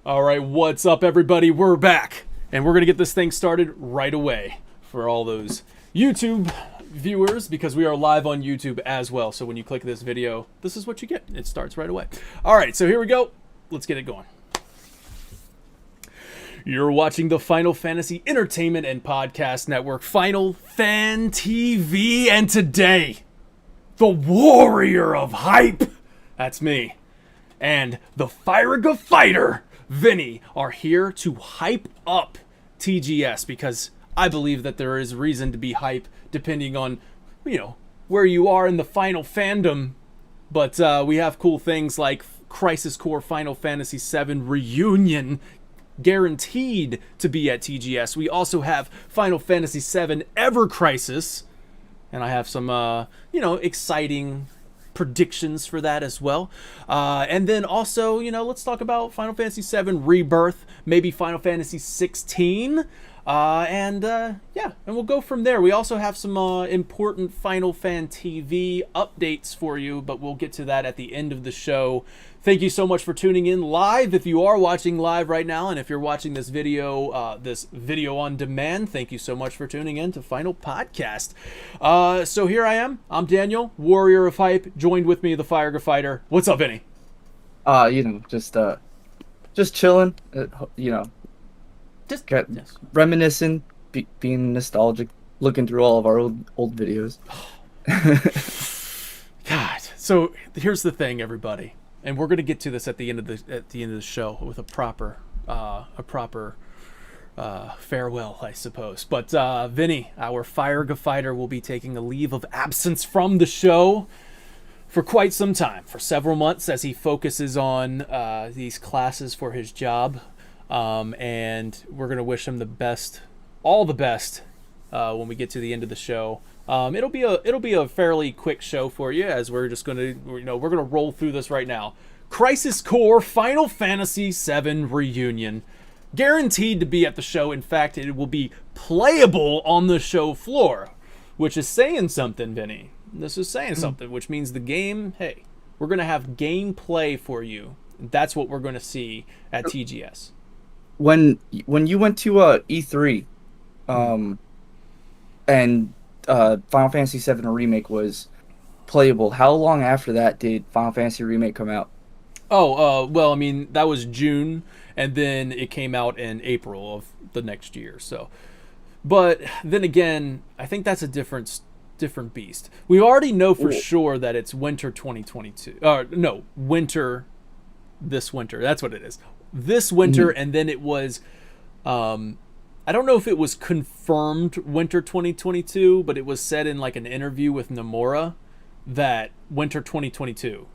All right, what's up, everybody? We're back, and we're going to get this thing started right away for all those YouTube viewers, because we are live on YouTube as well. So when you click this video, this is what you get. It starts right away. All right, so here we go. Let's get it going. You're watching the Final Fantasy Entertainment and Podcast Network, Final Fan TV, and today, the warrior of hype, that's me, and the Fire Fighter, Vinny, are here to hype up TGS, because I believe that there is reason to be hype depending on, where you are in the Final fandom. But we have cool things like Crisis Core Final Fantasy VII Reunion guaranteed to be at TGS. We also have Final Fantasy VII Ever Crisis, and I have some, exciting predictions for that as well. And then also, let's talk about Final Fantasy VII Rebirth, maybe Final Fantasy 16. And we'll go from there. We also have some important Final Fan TV updates for you, but we'll get to that at the end of the show. Thank you so much for tuning in live. If you are watching live right now, and if you're watching this video on demand, thank you so much for tuning in to Final Podcast. So here I am. I'm Daniel, Warrior of Hype. Joined with me, the Fire Fighter. What's up, Vinny? Just chilling. Just Reminiscing, being nostalgic, looking through all of our old videos. God. So here's the thing, everybody, and we're gonna get to this at the end of the show with a proper farewell, I suppose. But Vinny, our Fire Fighter, will be taking a leave of absence from the show for quite some time, for several months, as he focuses on these classes for his job. And we're going to wish him the best, all the best, when we get to the end of the show. It'll be a fairly quick show for you, as we're just going to, we're going to roll through this right now. Crisis Core Final Fantasy VII Reunion, guaranteed to be at the show. In fact, it will be playable on the show floor, which is saying something, Vinny. This is saying something, which means the game, hey, we're going to have gameplay for you. That's what we're going to see at TGS. When you went to E3, and Final Fantasy VII Remake was playable, how long after that did Final Fantasy Remake come out? Well, I mean, that was June, and then it came out in April of the next year. So, but then again, I think that's a different beast. We already know for sure that it's winter 2022. This winter. That's what it is. This winter, and then it was, I don't know if it was confirmed winter 2022, but it was said in like an interview with Nomura that winter 2022.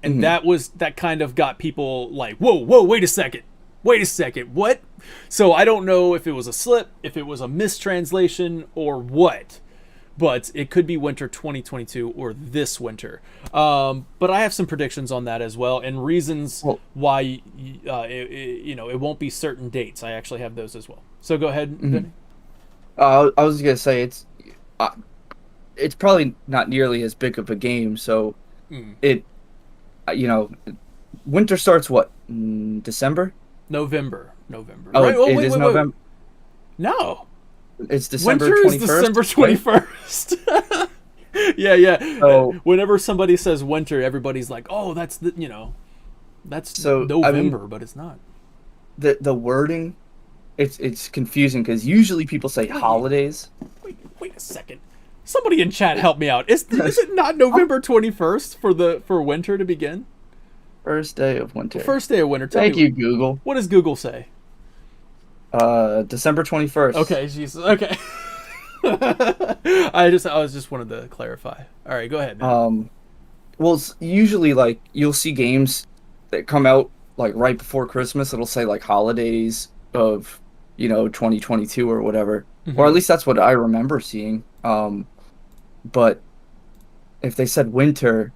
And that kind of got people like, whoa, wait a second, what? So I don't know if it was a slip, if it was a mistranslation, or what. But it could be winter 2022 or this winter. But I have some predictions on that as well, and reasons why it won't be certain dates. I actually have those as well. So go ahead, Vinny. I was gonna say it's probably not nearly as big of a game. So winter starts what, December? November. Oh, right. It is November. No. It's December 21st. Winter is December 21st. Yeah. So, whenever somebody says winter, everybody's like, "Oh, that's that's November," but it's not. The wording, it's confusing because usually people say holidays. Wait a second. Somebody in chat help me out. Is it not November 21st for winter to begin? First day of winter. First day of winter. Thank you, Google. What does Google say? December 21st. Okay, Jesus. Okay. I just wanted to clarify. All right, go ahead, man. Well, it's usually like you'll see games that come out like right before Christmas. It'll say like holidays of 2022 or whatever, or at least that's what I remember seeing. But if they said winter,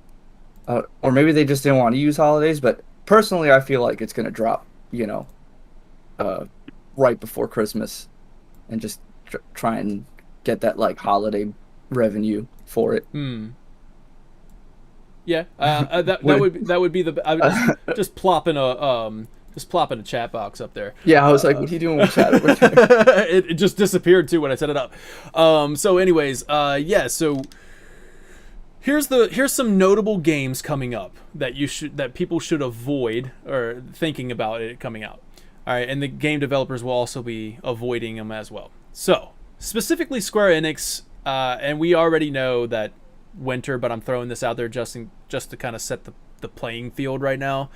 or maybe they just didn't want to use holidays. But personally, I feel like it's gonna drop, right before Christmas, and just try and get that like holiday revenue for it. Yeah, that would be the. I would just plop in a Just plop in a chat box up there. Yeah, I was like, what are you doing with chat over there? It just disappeared too when I set it up. So anyways, yeah, so here's some notable games coming up that people should avoid or thinking about it coming out. All right, and the game developers will also be avoiding them as well. So, specifically Square Enix, and we already know that winter, but I'm throwing this out there just to kind of set the playing field right now.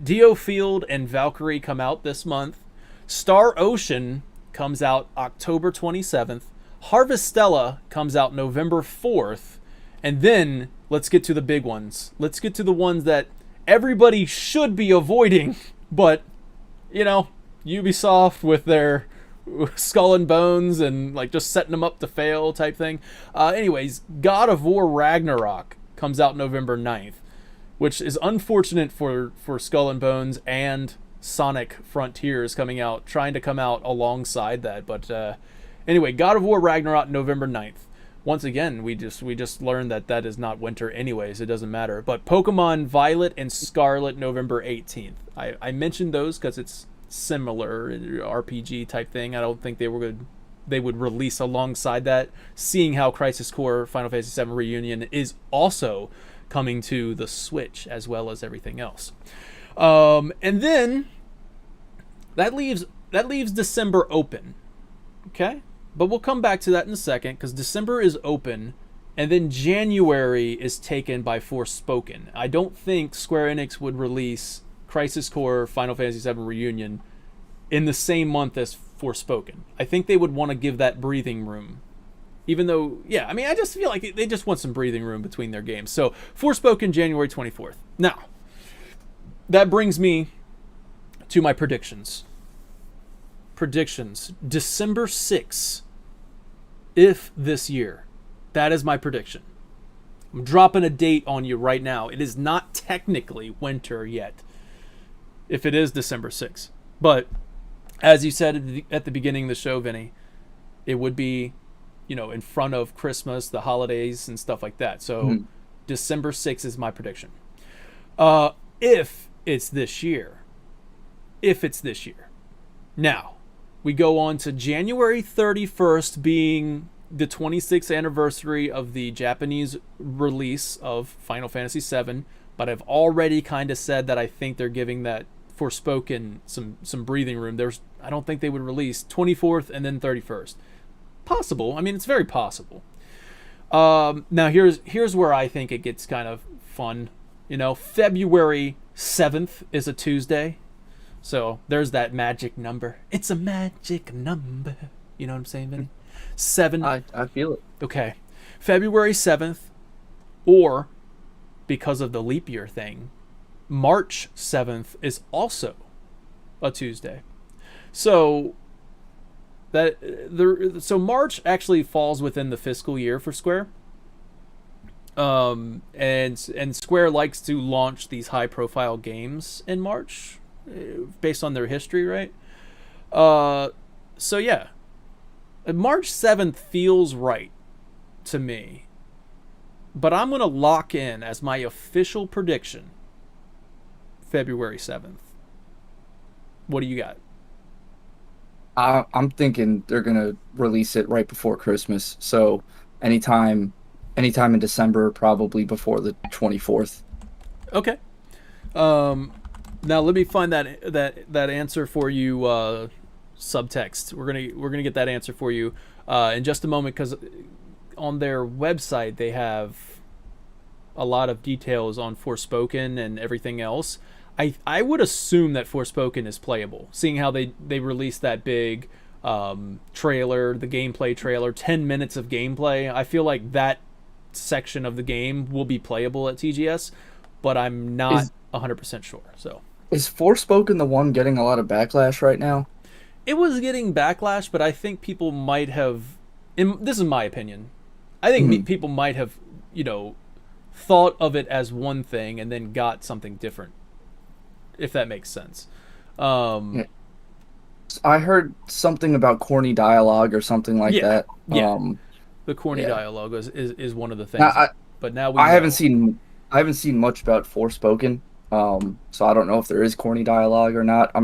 Dio Field and Valkyrie come out this month. Star Ocean comes out October 27th. Harvestella comes out November 4th. And then let's get to the big ones. Let's get to the ones that everybody should be avoiding, but you know, Ubisoft with their Skull and Bones and like just setting them up to fail type thing. Anyways, God of War Ragnarok comes out November 9th, which is unfortunate for Skull and Bones and Sonic Frontiers trying to come out alongside that. But anyway, God of War Ragnarok November 9th. Once again, we just learned that is not winter anyways. It doesn't matter. But Pokemon Violet and Scarlet November 18th. I mentioned those because it's similar RPG type thing. I don't think they would release alongside that. Seeing how Crisis Core Final Fantasy VII Reunion is also coming to the Switch as well as everything else. And then that leaves December open. Okay? But we'll come back to that in a second because December is open and then January is taken by Forespoken. I don't think Square Enix would release Crisis Core Final Fantasy VII Reunion in the same month as Forespoken. I think they would want to give that breathing room. Even though, yeah, I mean, I just feel like they just want some breathing room between their games. So, Forespoken, January 24th. Now, that brings me to my predictions. December 6th, if this year. That is my prediction. I'm dropping a date on you right now. It is not technically winter yet, if it is December 6th. But, as you said at the beginning of the show, Vinny, it would be, in front of Christmas, the holidays, and stuff like that. So, December 6th is my prediction. If it's this year. Now, we go on to January 31st being the 26th anniversary of the Japanese release of Final Fantasy VII, but I've already kind of said that I think they're giving that Forspoken some breathing room. I don't think they would release 24th and then 31st. Possible. I mean, it's very possible. Now, here's where I think it gets kind of fun. February 7th is a Tuesday. So there's that magic number. It's a magic number. You know what I'm saying, Vinny? 7. I feel it. Okay. February 7th, or because of the leap year thing, March 7th is also a Tuesday. So March actually falls within the fiscal year for Square. And Square likes to launch these high profile games in March based on their history, right? So yeah, March 7th feels right to me, but I'm going to lock in as my official prediction February 7th. What do you got? I'm thinking they're going to release it right before Christmas. So anytime in December, probably before the 24th. Okay. Now let me find that answer for you. Subtext. We're gonna get that answer for you in just a moment, because on their website they have a lot of details on Forspoken and everything else. I would assume that Forspoken is playable, seeing how they released that big trailer, the gameplay trailer, 10 minutes of gameplay. I feel like that section of the game will be playable at TGS, but I'm not 100% sure. So, is Forespoken the one getting a lot of backlash right now? It was getting backlash, but I think people might have, this is my opinion, I think people might have, thought of it as one thing and then got something different, if that makes sense. Yeah. I heard something about corny dialogue or something like that. Yeah. The corny dialogue is one of the things. Now, but now I haven't seen much about Forespoken. So I don't know if there is corny dialogue or not.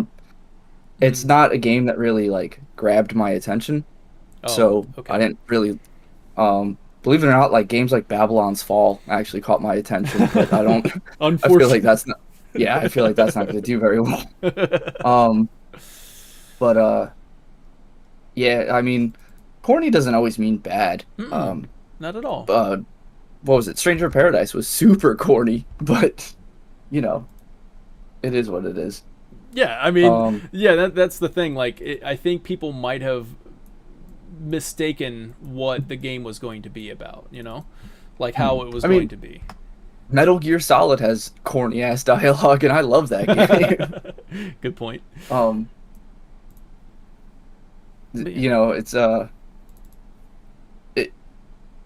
It's Mhm. not a game that really like grabbed my attention, Oh, so I okay. didn't really. Believe it or not, like games like Babylon's Fall actually caught my attention, but I don't. I feel like Unfortunate. that's not. Yeah, I feel like that's not going to do very well. Um, but yeah, I mean, corny doesn't always mean bad. Mm-mm, not at all. Uh, what was it? Stranger in Paradise was super corny, but you know, it is what it is. Yeah, I mean, Um, yeah, that's the thing. Like, I think people might have mistaken what the game was going to be about. Like how it was I going mean, to be. Metal Gear Solid has corny ass dialogue, and I love that game. Good point. um, But yeah. you know, it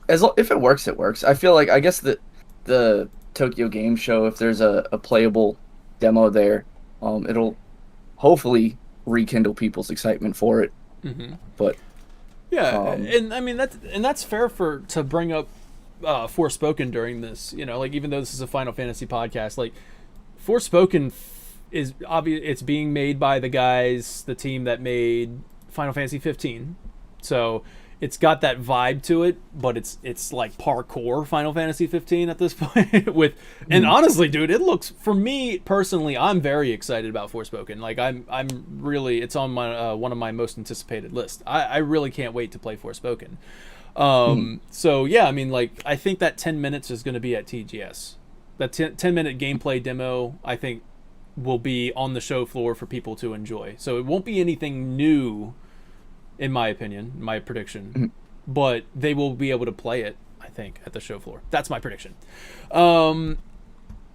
if it works, it works. I feel like I guess that the Tokyo Game Show, if there's a playable demo there, it'll hopefully rekindle people's excitement for it. Hmm. But Yeah, um, and I mean that's fair for to bring up Forespoken during this. Like even though this is a Final Fantasy podcast, like Forspoken is obvious. It's being made by the team that made Final Fantasy 15. So it's got that vibe to it, but it's like parkour Final Fantasy 15 at this point. And honestly, dude, it looks for me personally, I'm very excited about Forspoken. Like I'm really it's on my one of my most anticipated lists. I really can't wait to play Forspoken. So yeah, I mean, like I think that 10 minutes is going to be at TGS. That 10-minute gameplay demo, I think, will be on the show floor for people to enjoy. So it won't be anything new, in my opinion, my prediction, but they will be able to play it, I think, at the show floor. That's my prediction. Um,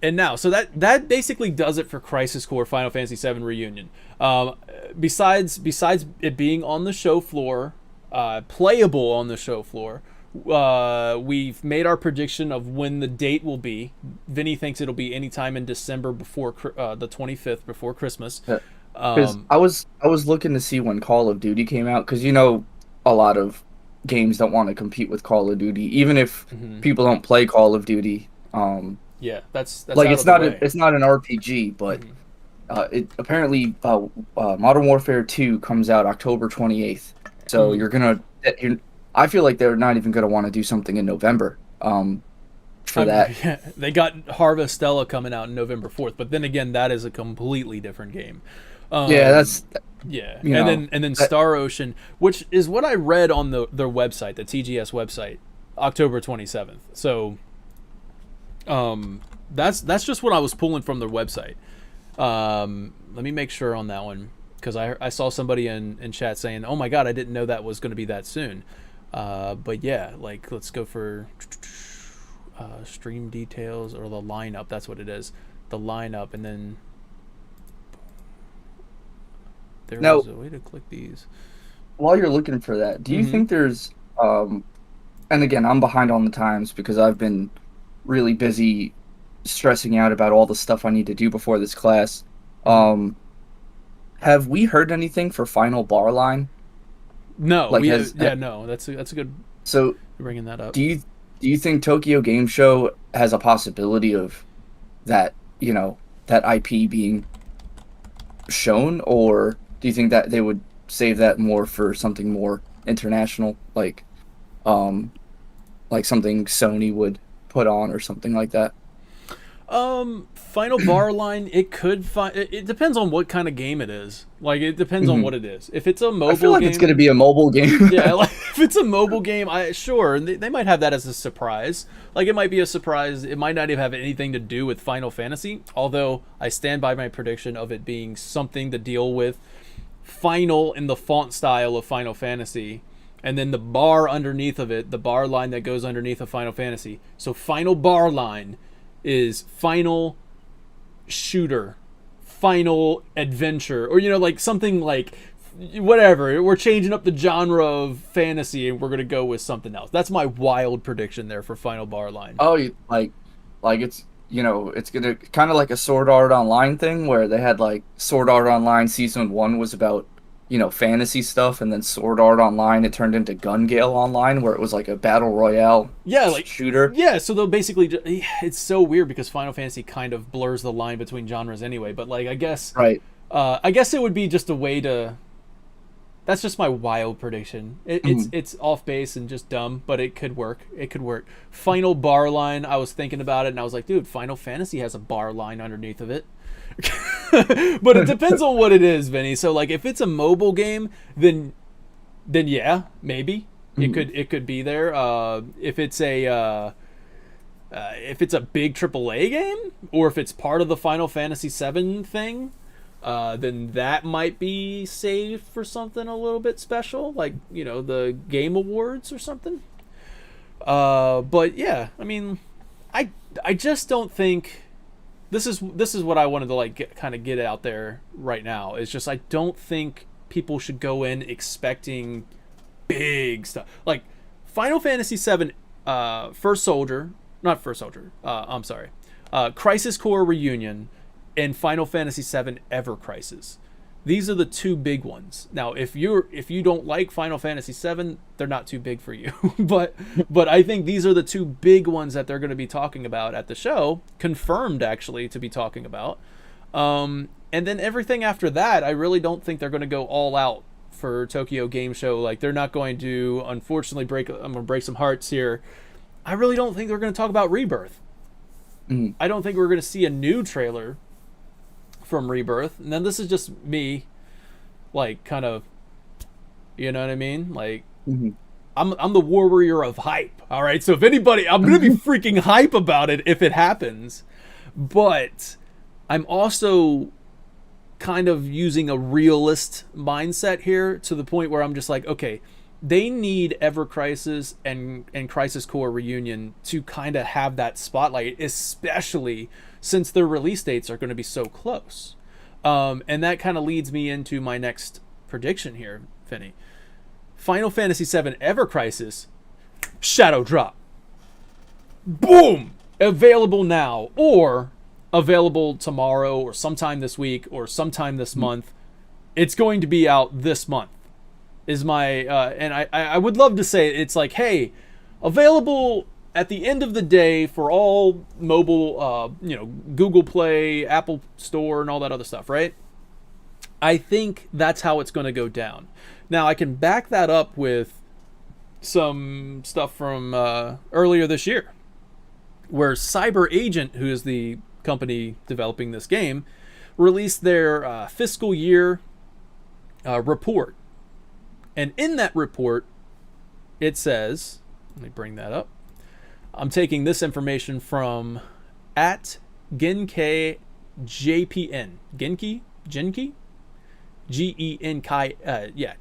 and now, so that basically does it for Crisis Core Final Fantasy VII Reunion. Besides it being on the show floor, playable on the show floor, we've made our prediction of when the date will be. Vinny thinks it'll be anytime in December before the 25th, before Christmas. because I was looking to see when Call of Duty came out, because a lot of games don't want to compete with Call of Duty, even if Mhm. people don't play Call of Duty. Yeah, that's Like out of the way. it's not an RPG, but Mhm. it apparently Modern Warfare 2 comes out October 28th. So Mhm. I feel like they're not even gonna want to do something in November for that. Yeah, they got Harvestella coming out in November 4th, but then again, that is a completely different game. Yeah, Um, yeah, you and know then that, Star Ocean, which is what I read on their website, the TGS website, October 27th. So, that's just what I was pulling from their website. Let me make sure on that one because I saw somebody in chat saying, "Oh my god, I didn't know that was going to be that soon." But yeah, like let's go for stream details or the lineup. That's what it is, the lineup, and then there now was a way to click these. while you're looking for that, do you Mm-hmm. think there's and again, I'm behind on the times because I've been really busy stressing out about all the stuff I need to do before this class. Mm-hmm. Um, have we heard anything for Final Bar Line? No, Like we has yeah no. That's a good so bringing that up. do you do you think Tokyo Game Show has a possibility of that, that IP being shown, or do you think that they would save that more for something more international, um like something Sony would put on or something like that? Final bar line. It could find. It depends on what kind of game it is. Like it depends on Hmm. what it is. If it's a I feel mobile like it's going to game, be a mobile game. yeah. Like if it's a mobile game, I sure and they might have that as a surprise. Like it might be a surprise. It might not even have anything to do with Final Fantasy. Although I stand by my prediction of it being something to deal with Final in the font style of Final Fantasy. And then the bar underneath of it, the bar line that goes underneath of Final Fantasy. So Final Bar Line is Final Shooter, Final Adventure, or like something like whatever. We're changing up the genre of fantasy and we're gonna go with something else. That's my wild prediction there for Final Bar Line. Oh, like it's gonna kind of like a Sword Art Online thing where they had like Sword Art Online season 1 was about fantasy stuff, and then Sword Art Online, it turned into Gun Gale Online, where it was like a battle royale shooter. Yeah, so they'll basically it's so weird because Final Fantasy kind of blurs the line between genres anyway, but like I guess Right. I guess it would be just a way to. That's just my wild prediction. It's off base and just dumb, but it could work. It could work. Final bar line. I was thinking about it, and I was like, dude, Final Fantasy has a bar line underneath of it. But it depends on what it is, Vinny. So like, if it's a mobile game, then yeah, maybe it could be there. If it's a big AAA game, or if it's part of the Final Fantasy VII thing. Then that might be saved for something a little bit special, like the Game Awards or something. But yeah, I mean, I just don't think this is what I wanted to like kind of get out there right now. Is just I don't think people should go in expecting big stuff like Final Fantasy VII, First Soldier, not First Soldier. I'm sorry, Crisis Core Reunion. And Final Fantasy VII Ever Crisis. These are the two big ones. Now, if you don't like Final Fantasy VII, they're not too big for you. but I think these are the two big ones that they're going to be talking about at the show, confirmed actually to be talking about. And then everything after that, I really don't think they're going to go all out for Tokyo Game Show. Like they're not going to, unfortunately, I'm going to break some hearts here. I really don't think they're going to talk about Rebirth. I don't think we're going to see a new trailer from Rebirth. And then this is just me, like, kind of, you know what I mean? Like, I'm the warrior of hype, all right? So if anybody, I'm going to be freaking hype about it if it happens. But I'm also kind of using a realist mindset here to the point where I'm just like, okay, they need Ever Crisis and Crisis Core Reunion to kind of have that spotlight, especially since their release dates are going to be so close. And that kind of leads me into my next prediction here, Vinny. Final Fantasy VII Ever Crisis, Shadow Drop. Boom! Available now, or available tomorrow, or sometime this week, or sometime this month. It's going to be out this month. Is my and I would love to say it's like, hey, available at the end of the day for all mobile, Google Play, Apple Store, and all that other stuff, right? I think that's how it's going to go down. Now, I can back that up with some stuff from earlier this year, where Cyber Agent, who is the company developing this game, released their fiscal year report. And in that report, it says, let me bring that up. I'm taking this information from at Genki JPN. Genki? G-E-N-Kai.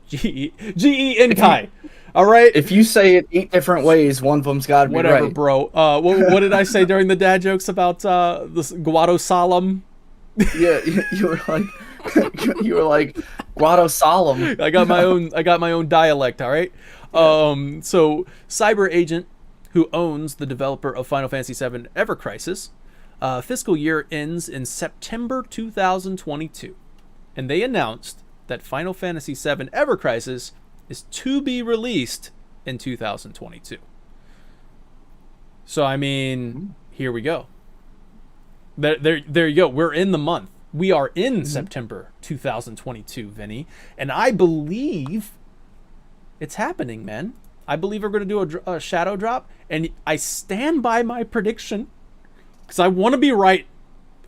G-E-N-Kai. All right? If you say it 8 different ways, one of them's got to be right. Whatever, bro. What did I say during the dad jokes about this Guado Salam? Yeah, you were like Guado Solemn. I got my own dialect, all right? So Cyber Agent, who owns the developer of Final Fantasy VII Ever Crisis, fiscal year ends in September 2022. And they announced that Final Fantasy VII Ever Crisis is to be released in 2022. So, I mean, here we go. There you go. We're in the month. We are in September 2022, Vinny. And I believe it's happening, man. I believe we're going to do a shadow drop. And I stand by my prediction because I want to be right.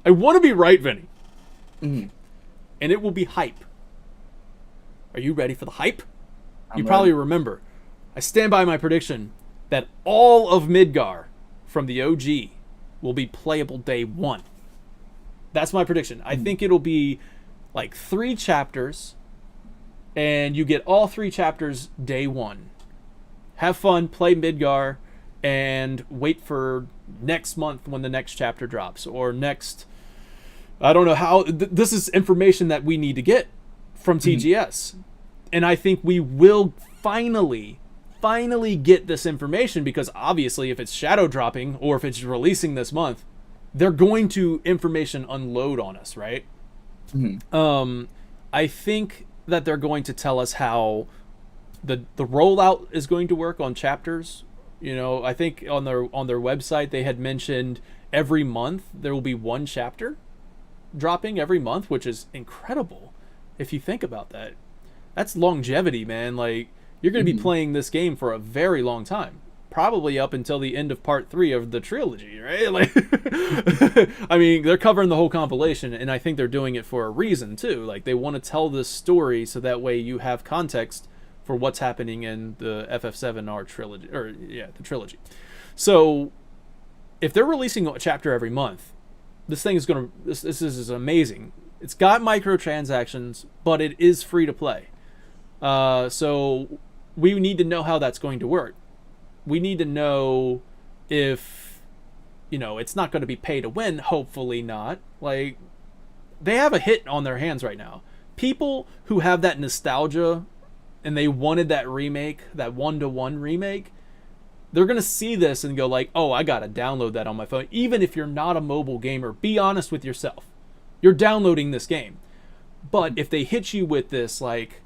I want to be right, Vinny. And it will be hype. Are you ready for the hype? You probably remember. I stand by my prediction that all of Midgar from the OG will be playable day 1. That's my prediction. I think it'll be like 3 chapters, and you get all 3 chapters day 1. Have fun, play Midgar, and wait for next month when the next chapter drops, or next... I don't know how... this is information that we need to get from TGS. And I think we will finally get this information, because obviously if it's shadow dropping or if it's releasing this month, they're going to information unload on us, right? I think that they're going to tell us how the rollout is going to work on chapters. You know, I think on their website they had mentioned every month there will be one chapter dropping every month, which is incredible if you think about that. That's longevity, man. Like, you're going to be playing this game for a very long time, probably up until the end of part 3 of the trilogy, right? Like, I mean, they're covering the whole compilation, and I think they're doing it for a reason too. Like, they want to tell this story so that way you have context for what's happening in the FF7R trilogy, or the trilogy. So if they're releasing a chapter every month, this thing is going to, this is amazing. It's got microtransactions, but it is free to play. So we need to know how that's going to work. We need to know if, you know, it's not going to be pay to win. Hopefully not. Like, they have a hit on their hands right now. People who have that nostalgia and they wanted that remake, that 1-to-1 remake, they're going to see this and go like, oh, I got to download that on my phone. Even if you're not a mobile gamer, be honest with yourself. You're downloading this game. But if they hit you with this, like,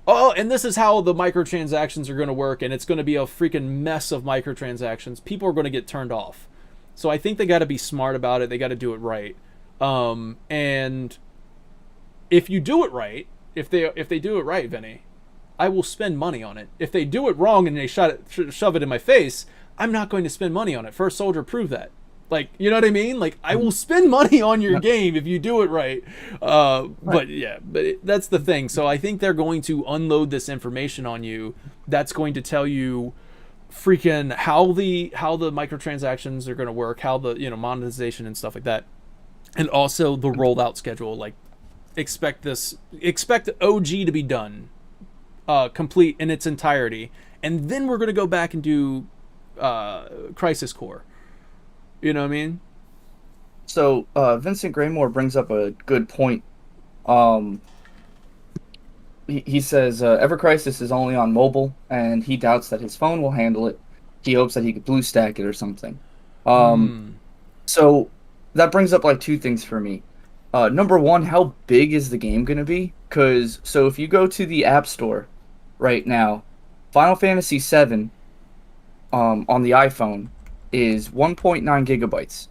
oh, and this is how the microtransactions are going to work, and it's going to be a freaking mess of microtransactions, people are going to get turned off. So I think they got to be smart about it. They got to do it right. And if you do it right, if they do it right, Vinny, I will spend money on it. If they do it wrong and they shove it in my face, I'm not going to spend money on it. First Soldier proved that. Like, you know what I mean? Like, I will spend money on your game if you do it right. But that's the thing. So I think they're going to unload this information on you. That's going to tell you freaking how the microtransactions are going to work, how the, you know, monetization and stuff like that. And also the rollout schedule. Like, expect OG to be done, complete in its entirety. And then we're going to go back and do Crisis Core. You know what I mean? So Vincent Graymore brings up a good point. He says Ever Crisis is only on mobile, and he doubts that his phone will handle it. He hopes that he could BlueStack it or something. So that brings up like two things for me. Number one, how big is the game going to be? Because so if you go to the App Store right now, Final Fantasy VII on the iPhone is 1.9 gigabytes.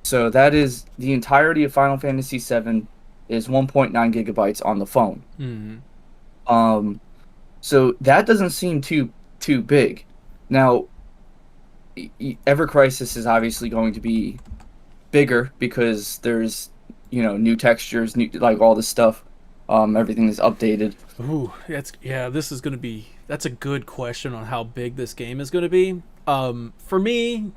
So that is the entirety of Final Fantasy VII is 1.9 gigabytes on the phone. So that doesn't seem too big. Now, Ever Crisis is obviously going to be bigger because there's, you know, new textures, new, like all this stuff. Everything is updated. Ooh, that's a good question on how big this game is going to be. For me,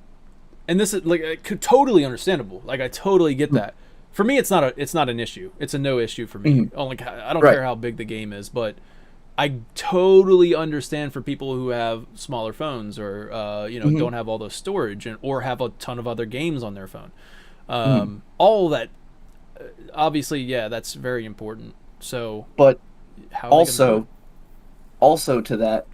and this is like totally understandable. Like, I totally get that. For me, it's not an issue. It's a no issue for me. I don't care how big the game is, but I totally understand for people who have smaller phones or don't have all the storage or have a ton of other games on their phone. All that, obviously, yeah, that's very important. So, but how also to that,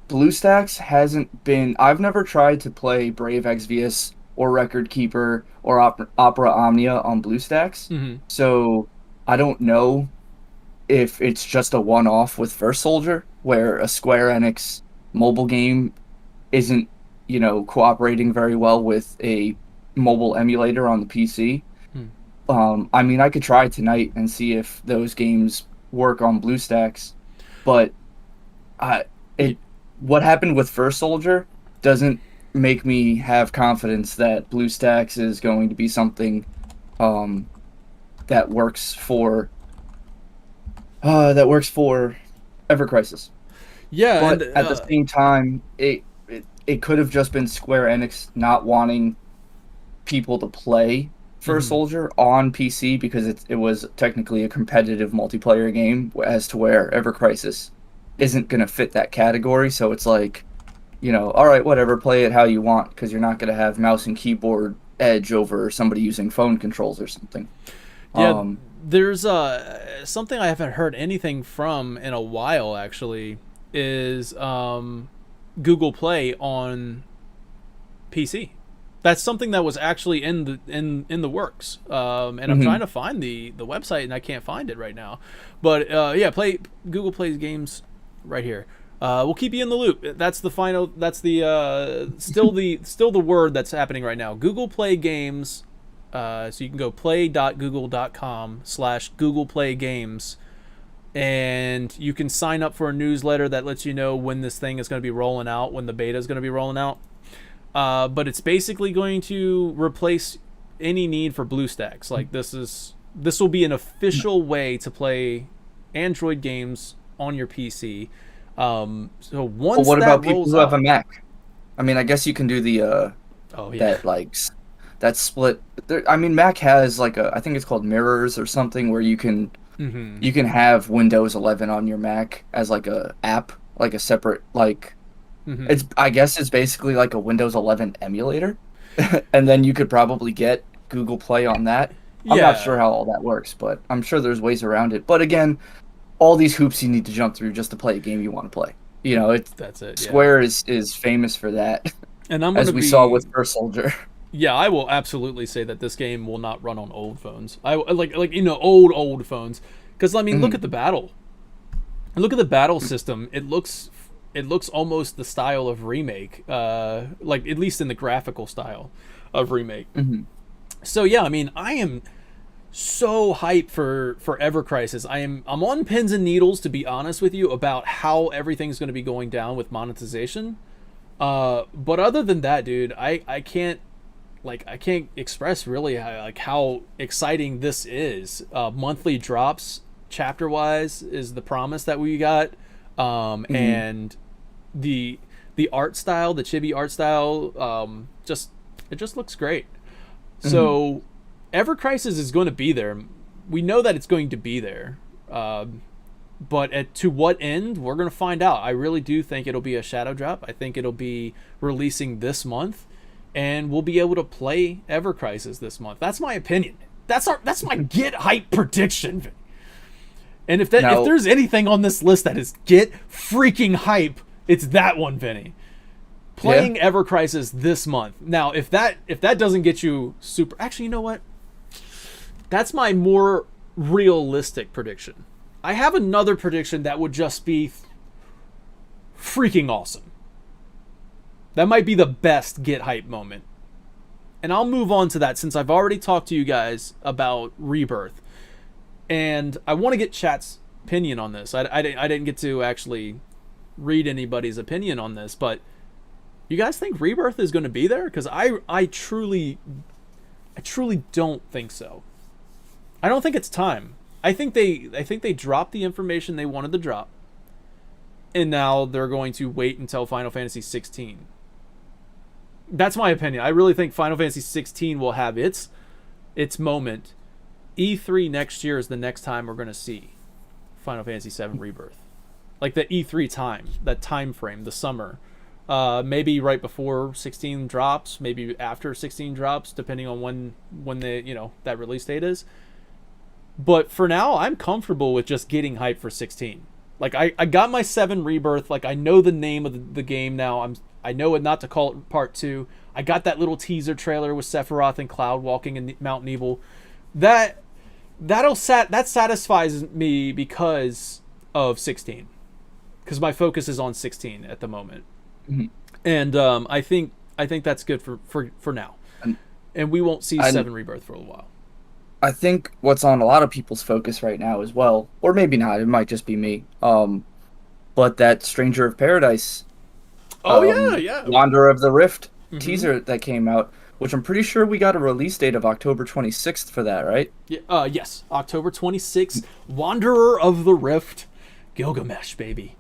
BlueStacks hasn't been. I've never tried to play Brave Exvius or Record Keeper or Opera Omnia on BlueStacks, so I don't know if it's just a one-off with First Soldier, where a Square Enix mobile game isn't, you know, cooperating very well with a mobile emulator on the PC. I mean, I could try tonight and see if those games work on BlueStacks, but what happened with First Soldier doesn't make me have confidence that BlueStacks is going to be something that works for Ever Crisis. Yeah, but and, at the same time, it could have just been Square Enix not wanting people to play First Soldier on PC because it was technically a competitive multiplayer game, as to where Ever Crisis isn't going to fit that category. So it's like, you know, all right, whatever, play it how you want, because you're not going to have mouse and keyboard edge over somebody using phone controls or something. Yeah, there's something I haven't heard anything from in a while, actually, is Google Play on PC. That's something that was actually in the works. And I'm trying to find the website and I can't find it right now. But yeah, Google Play Games right here. We'll keep you in the loop. That's the final. That's the still the word that's happening right now. Google Play Games. So you can go play.google.com/Google Play Games, and you can sign up for a newsletter that lets you know when this thing is going to be rolling out, when the beta is going to be rolling out. But it's basically going to replace any need for BlueStacks. Like this will be an official way to play Android games on your PC. So once what that about people rolls who have out, a Mac? I mean, I guess you can do the that that split. I mean, Mac has like I think it's called Mirrors or something, where you can have Windows 11 on your Mac as like a app, like a separate like. It's I guess it's basically like a Windows 11 emulator, and then you could probably get Google Play on that. I'm not sure how all that works, but I'm sure there's ways around it. But again, all these hoops you need to jump through just to play a game you want to play. You know, that's it. Square is famous for that, and as we saw with First Soldier. Yeah, I will absolutely say that this game will not run on old phones. I like old phones, because I mean look at the battle, look at the battle system. It looks almost the style of Remake, like at least in the graphical style of Remake. So yeah, I mean I am so hyped for Ever Crisis. I'm on pins and needles, to be honest with you, about how everything's going to be going down with monetization. But other than that, dude, I can't express really how exciting this is. Monthly drops chapter wise is the promise that we got. And the art style, the chibi art style, it just looks great. So Ever Crisis is going to be there. We know that it's going to be there. But to what end, we're going to find out. I really do think it'll be a shadow drop. I think it'll be releasing this month, and we'll be able to play Ever Crisis this month. That's my opinion. That's my get hype prediction. And if there's anything on this list that is get freaking hype, it's that one, Vinny. Playing Ever Crisis this month. Now, if that doesn't get you super, actually, you know what? That's my more realistic prediction. I have another prediction that would just be freaking awesome. That might be the best get hype moment. And I'll move on to that since I've already talked to you guys about Rebirth. And I want to get chat's opinion on this. I didn't get to actually read anybody's opinion on this, but you guys think Rebirth is going to be there? Because I truly don't think so. I don't think it's time. I think they dropped the information they wanted to drop, and now they're going to wait until Final Fantasy 16. That's my opinion. I really think Final Fantasy 16 will have its moment. E3 next year is the next time we're going to see Final Fantasy VII Rebirth. Like the E3 time, that time frame, the summer. Maybe right before 16 drops, maybe after 16 drops, depending on when that release date is. But for now, I'm comfortable with just getting hyped for 16. Like I got my 7 Rebirth. Like I know the name of the game now. I know it not to call it Part 2. I got that little teaser trailer with Sephiroth and Cloud walking in Mount Evil. That satisfies me because of 16. Because my focus is on 16 at the moment. And I think that's good for now. And we won't see 7 Rebirth for a while. I think what's on a lot of people's focus right now as well, or maybe not, it might just be me, but that Stranger of Paradise Wanderer of the Rift teaser that came out, which I'm pretty sure we got a release date of October 26th for that, right? Yeah, yes, October 26th, Wanderer of the Rift, Gilgamesh, baby.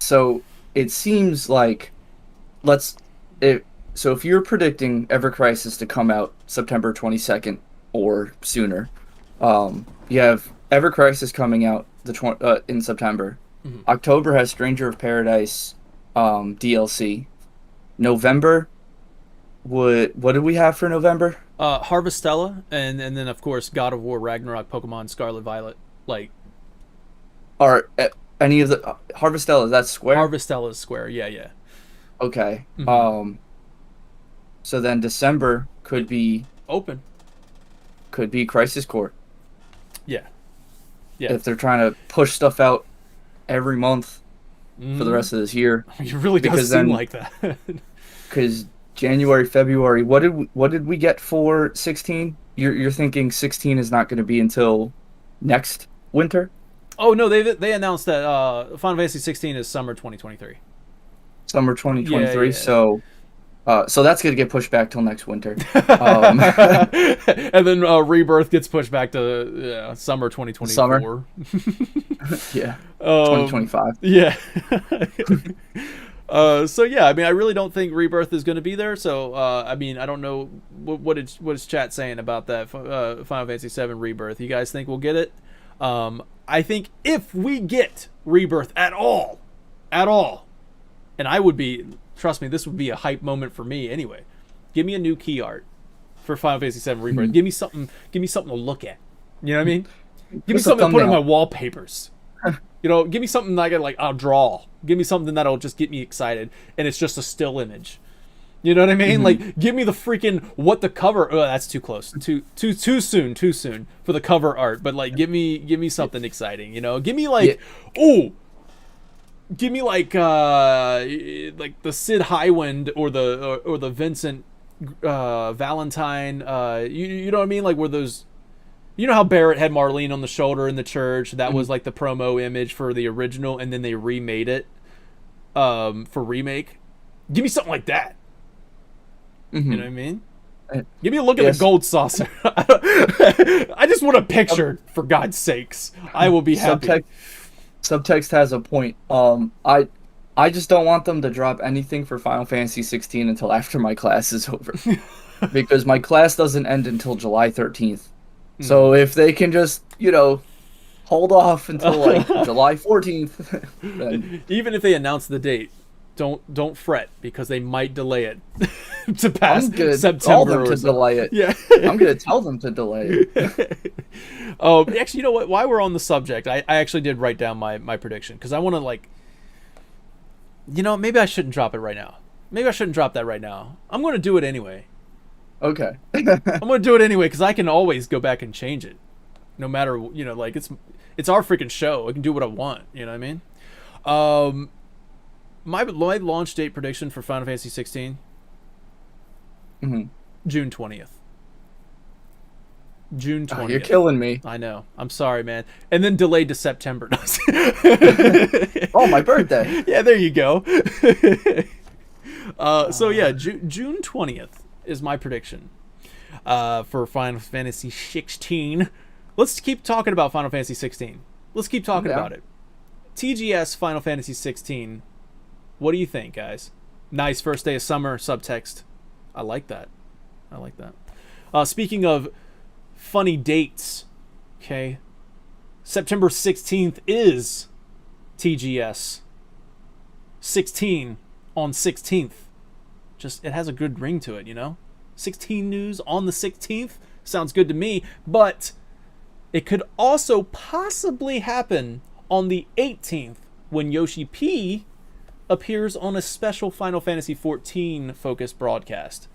So it seems like, so if you're predicting Ever Crisis to come out September 22nd, or sooner, you have Ever Crisis coming out in September. October has Stranger of Paradise DLC. November, what did we have for November? Harvestella, and then of course God of War, Ragnarok, Pokemon Scarlet Violet. Like, are any of the Harvestella, is that Square? Harvestella is Square, yeah. Okay. So then December Open. could be Crisis Core. Yeah. Yeah. If they're trying to push stuff out every month for the rest of this year. It really does seem like that. Because January, February, what did we get for 16? You're thinking 16 is not going to be until next winter? Oh no, they announced that Final Fantasy 16 is summer 2023. Summer 2023. Yeah. So that's going to get pushed back till next winter. And then Rebirth gets pushed back to summer 2024. Summer. Yeah. 2025. Yeah. So yeah, I mean, I really don't think Rebirth is going to be there. So I mean, I don't know what is chat saying about that Final Fantasy VII Rebirth. You guys think we'll get it? I think if we get Rebirth at all, and I would be, trust me, this would be a hype moment for me anyway. Give me a new key art for Final Fantasy VII Rebirth. Give me something to look at. You know what I mean? Give me something to put in my wallpapers. You know, give me something that I'll draw. Give me something that'll just get me excited, and it's just a still image. You know what I mean? Like, give me the freaking what the cover. Oh, that's too close. Too soon for the cover art. But like, give me something exciting. You know, give me give me like the Sid Highwind or the Vincent Valentine. You know what I mean? Like, where those. You know how Barrett had Marlene on the shoulder in the church? That was like the promo image for the original, and then they remade it for remake. Give me something like that. You know what I mean? Give me a look at the gold saucer. I just want a picture, for God's sakes. I will be happy. Subtext has a point. I just don't want them to drop anything for Final Fantasy 16 until after my class is over. Because my class doesn't end until July 13th. So if they can just, hold off until like July 14th. Then... Even if they announce the date, don't fret, because they might delay it to past September. Tell them to delay it. Yeah. I'm going to tell them to delay it. Actually, you know what? While we're on the subject, I actually did write down my prediction, because I want to maybe I shouldn't drop it right now. Maybe I shouldn't drop that right now. I'm going to do it anyway. Okay. I'm going to do it anyway, because I can always go back and change it. No matter, it's our freaking show. I can do what I want. You know what I mean? My launch date prediction for Final Fantasy 16, June 20th. June 20th. You're killing me. I know. I'm sorry, man. And then delayed to September. Oh, my birthday. Yeah, there you go. So yeah, June 20th is my prediction for Final Fantasy 16. Let's keep talking about Final Fantasy 16. Let's keep talking about it. TGS Final Fantasy 16. What do you think, guys? Nice first day of summer subtext. I like that. Speaking of funny dates, okay, September 16th is TGS. 16 on 16th. Just, it has a good ring to it, 16 news on the 16th sounds good to me, but it could also possibly happen on the 18th when Yoshi P appears on a special Final Fantasy XIV focused broadcast.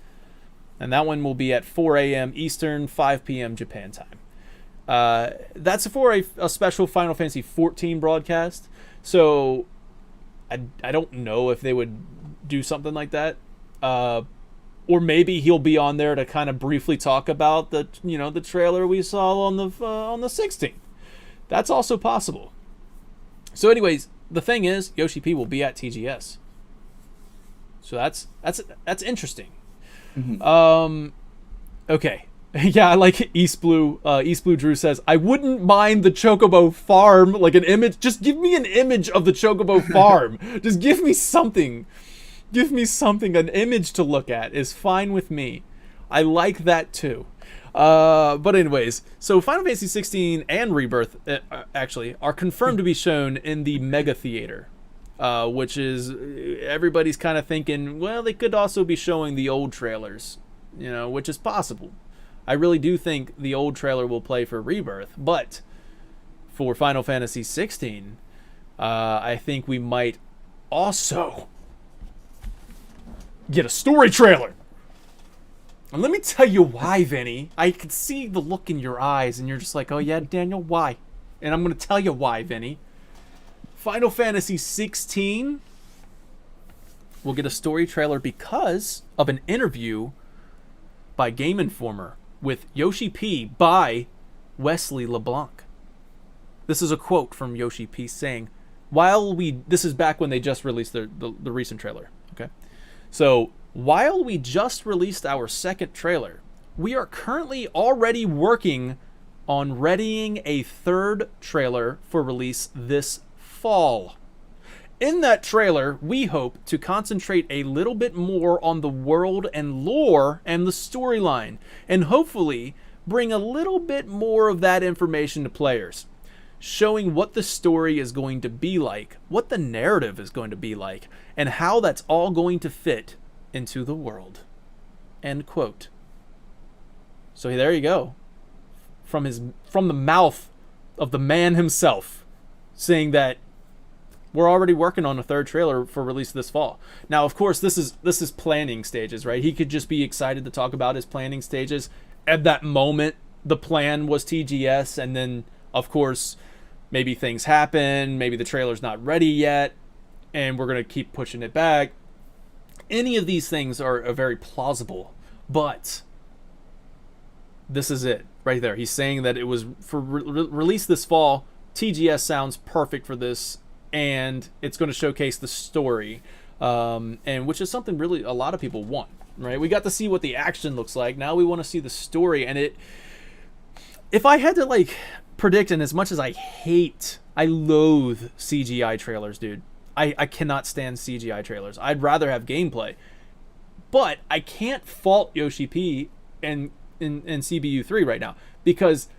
And that one will be at 4 a.m. Eastern, 5 p.m. Japan time. That's for a special Final Fantasy XIV broadcast. So I don't know if they would do something like that. Or maybe he'll be on there to kind of briefly talk about the trailer we saw on the 16th. That's also possible. So anyways, the thing is, Yoshi P will be at TGS. So that's interesting. Okay. Yeah, I like East Blue. East Blue Drew says, I wouldn't mind the Chocobo farm, like an image. Just give me an image of the Chocobo farm. Just give me something. An image to look at is fine with me. I like that too. But anyways, so Final Fantasy 16 and Rebirth actually are confirmed to be shown in the Mega Theater, which is, everybody's kind of thinking, well, they could also be showing the old trailers, which is possible. I really do think the old trailer will play for Rebirth, but for Final Fantasy 16, I think we might also get a story trailer. And let me tell you why, Vinny. I could see the look in your eyes, and you're just like, oh yeah, Daniel, why? And I'm going to tell you why, Vinny. Final Fantasy 16 will get a story trailer because of an interview by Game Informer with Yoshi P by Wesley LeBlanc. This is a quote from Yoshi P saying, this is back when they just released the recent trailer, okay? So, while we just released our second trailer, we are currently already working on readying a third trailer for release this fall. In that trailer, we hope to concentrate a little bit more on the world and lore and the storyline, and hopefully bring a little bit more of that information to players, showing what the story is going to be like, what the narrative is going to be like, and how that's all going to fit into the world. End quote. So there you go. From the mouth of the man himself, saying that we're already working on a third trailer for release this fall. Now, of course, this is planning stages, right? He could just be excited to talk about his planning stages. At that moment, the plan was TGS, and then, of course, maybe things happen, maybe the trailer's not ready yet, and we're going to keep pushing it back. Any of these things are very plausible, but this is it right there. He's saying that it was for release this fall. TGS sounds perfect for this, and it's going to showcase the story, and which is something really a lot of people want, right? We got to see what the action looks like. Now we want to see the story, and if I had to predict, and as much as I loathe CGI trailers, dude. I cannot stand CGI trailers. I'd rather have gameplay. But I can't fault Yoshi P and CBU3 right now, because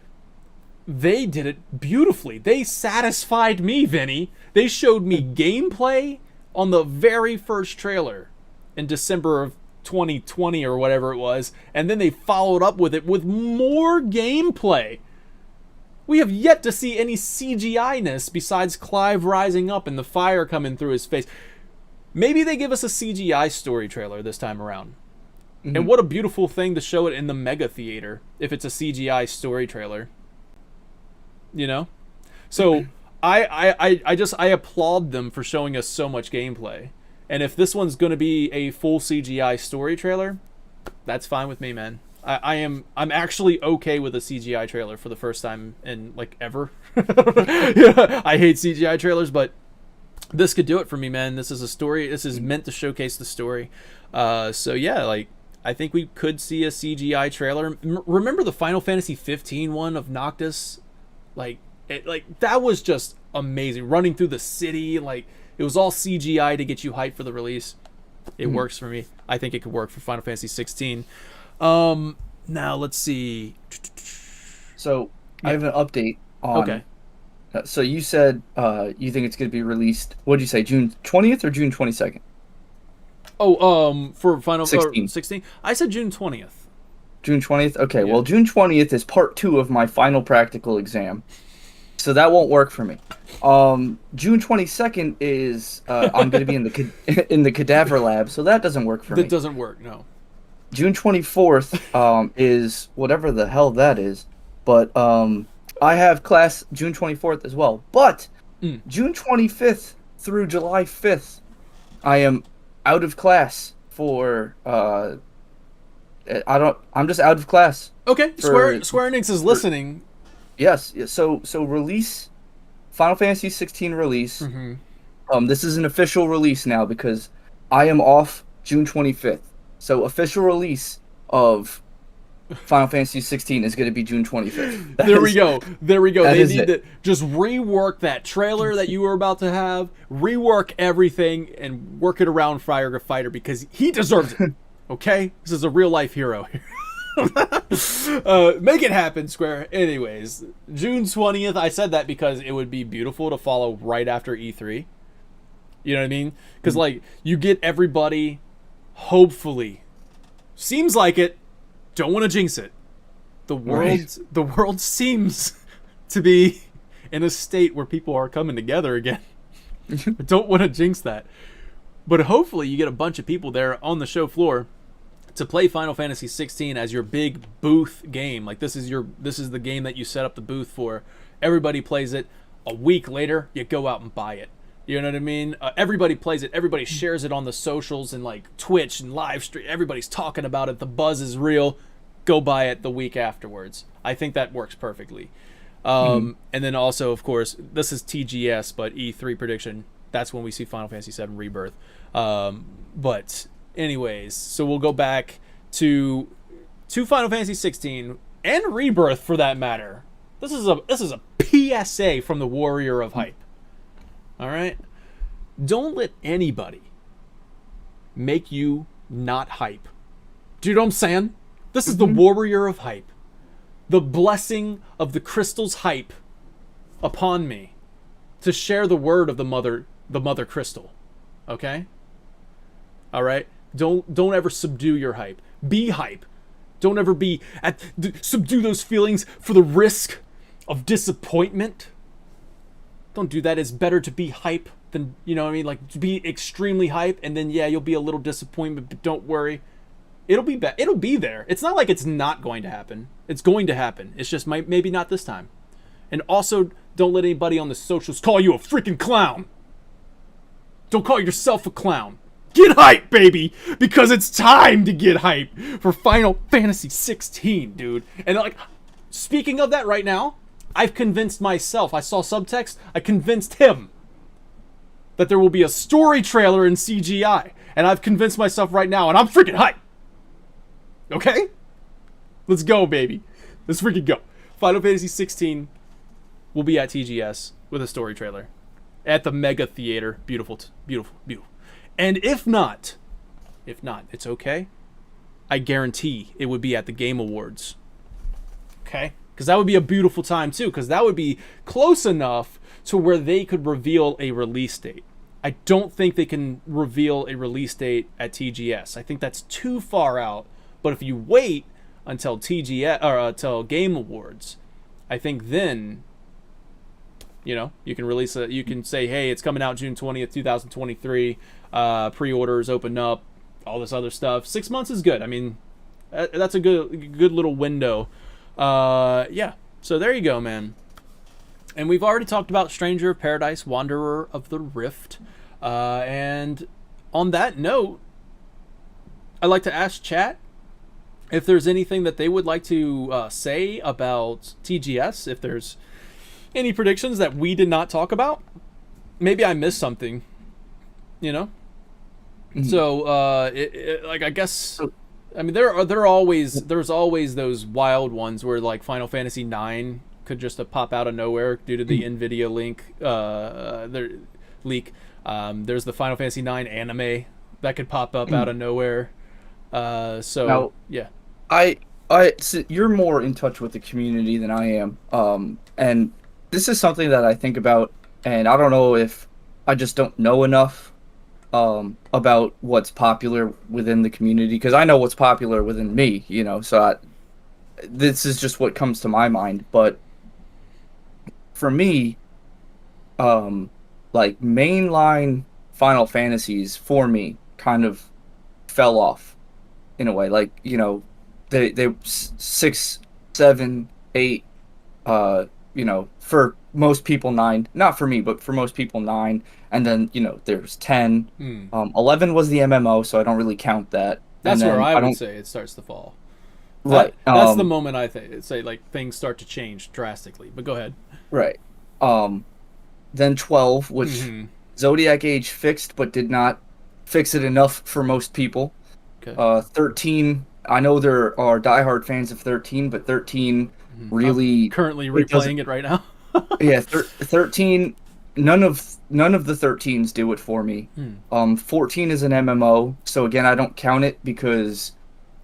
they did it beautifully. They satisfied me, Vinny. They showed me gameplay on the very first trailer in December of 2020 or whatever it was, and then they followed up with it with more gameplay. We have yet to see any CGI-ness besides Clive rising up and the fire coming through his face. Maybe they give us a CGI story trailer this time around. Mm-hmm. And what a beautiful thing to show it in the mega theater if it's a CGI story trailer. You know? So I applaud them for showing us so much gameplay. And if this one's going to be a full CGI story trailer, that's fine with me, man. I'm actually okay with a CGI trailer for the first time in ever. Yeah, I hate CGI trailers, but this could do it for me, man. This is a story. This is meant to showcase the story. So yeah, I think we could see a CGI trailer. Remember the Final Fantasy 15 one of Noctis? That was just amazing. Running through the city, it was all CGI to get you hyped for the release. It works for me. I think it could work for Final Fantasy 16. Now let's see. So I have an update on. Okay. So you said you think it's going to be released. What did you say? June 20th or June 22nd? Oh, for Final 16. 16. I said June 20th. June 20th. Okay. Yeah. Well, June 20th is part 2 of my final practical exam, so that won't work for me. June 22nd is I'm going to be in the cadaver lab, so that doesn't work for me. That doesn't work. No. June 24th is whatever the hell that is, but I have class June 24th as well. But June 25th through July 5th, I am out of class for I'm just out of class. Okay, Square Enix is listening. Yes, so release Final Fantasy 16 release. Mm-hmm. This is an official release now because I am off June 25th. So official release of Final Fantasy 16 is going to be June 25th. There we go. They need to just rework that trailer that you were about to have, rework everything, and work it around Fire Fighter because he deserves it. Okay? This is a real-life hero here. Make it happen, Square. Anyways, June 20th, I said that because it would be beautiful to follow right after E3. You know what I mean? Because, you get everybody... Hopefully, seems like it. Don't want to jinx it. The world seems to be in a state where people are coming together again. Don't want to jinx that. But hopefully, you get a bunch of people there on the show floor to play Final Fantasy 16 as your big booth game. Like this is the game that you set up the booth for. Everybody plays it. A week later, you go out and buy it. You know what I mean? Everybody plays it. Everybody shares it on the socials and like Twitch and live stream. Everybody's talking about it. The buzz is real. Go buy it the week afterwards. I think that works perfectly. And then also, of course, this is TGS, but E3 prediction. That's when we see Final Fantasy VII Rebirth. But anyways, so we'll go back to Final Fantasy 16 and Rebirth for that matter. This is a PSA from the Warrior of Hype. All right? Don't let anybody make you not hype. Do you know what I'm saying? This is the Warrior of Hype. The blessing of the crystal's hype upon me to share the word of the mother crystal. Okay? All right? Don't ever subdue your hype. Be hype. Don't ever subdue those feelings for the risk of disappointment. Don't do that. It's better to be hype than, you know what I mean? Like, to be extremely hype, and then, yeah, you'll be a little disappointed, but don't worry. It'll be it'll be there. It's not like it's not going to happen. It's going to happen. It's just maybe not this time. And also, don't let anybody on the socials call you a freaking clown. Don't call yourself a clown. Get hype, baby, because it's time to get hype for Final Fantasy 16, dude. And like, speaking of that right now, I've convinced myself. I saw subtext. I convinced him that there will be a story trailer in CGI. And I've convinced myself right now, and I'm freaking hype. Okay? Let's go, baby. Let's freaking go. Final Fantasy 16 will be at TGS with a story trailer. At the Mega Theater. Beautiful, beautiful, beautiful. And if not, it's okay. I guarantee it would be at the Game Awards. Okay? Because that would be a beautiful time too, because that would be close enough to where they could reveal a release date. I don't think they can reveal a release date at TGS. I think that's too far out. But if you wait until TGS or until Game Awards, I think then, you know, you can release it. You can say, hey, it's coming out June 20th, 2023. Pre-orders open up, all this other stuff. 6 months is good. I mean, that's a good little window. Yeah, so there you go, man. And we've already talked about Stranger of Paradise, Wanderer of the Rift. And on that note, I'd like to ask chat if there's anything that they would like to say about TGS, if there's any predictions that we did not talk about. Maybe I missed something, you know? Mm-hmm. So, like, I guess... I mean, there's always those wild ones where like Final Fantasy IX could just pop out of nowhere due to the NVIDIA leak. There's the Final Fantasy IX anime that could pop up out of nowhere. So now, yeah, so you're more in touch with the community than I am, and this is something that I think about, and I don't know if I just don't know enough about what's popular within the community, because I know what's popular within me, you know, so this is just what comes to my mind. But for me, like mainline Final Fantasies for me kind of fell off in a way. Like, you know, they 6, 7, 8, you know, for most people 9, not for me, but for most people 9, and then, you know, there's 10. 11 was the MMO, so I don't really count that. That's where I would say it starts to fall. Right. That's the moment I say like things start to change drastically. But go ahead. Right. Then 12, which Zodiac Age fixed, but did not fix it enough for most people. Okay. 13, I know there are diehard fans of 13, but 13 really... I'm currently replaying it right now. Yeah, 13, none of the 13s do it for me. 14 is an MMO, so again, I don't count it because,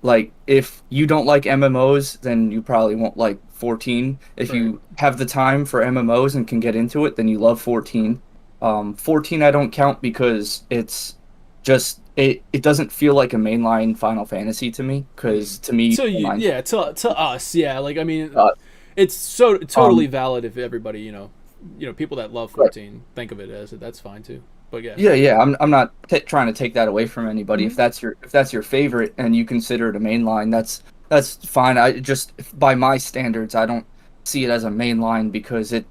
like, if you don't like MMOs, then you probably won't like 14. If you have the time for MMOs and can get into it, then you love 14. 14 I don't count because it's just... It doesn't feel like a mainline Final Fantasy to me, because to me... to us, yeah. Like, I mean, it's so totally valid if everybody, you know, people that love 14 think of it as it. That's fine, too. But yeah. Yeah. I'm not trying to take that away from anybody. If that's your favorite and you consider it a mainline, that's fine. I just, by my standards, I don't see it as a mainline because it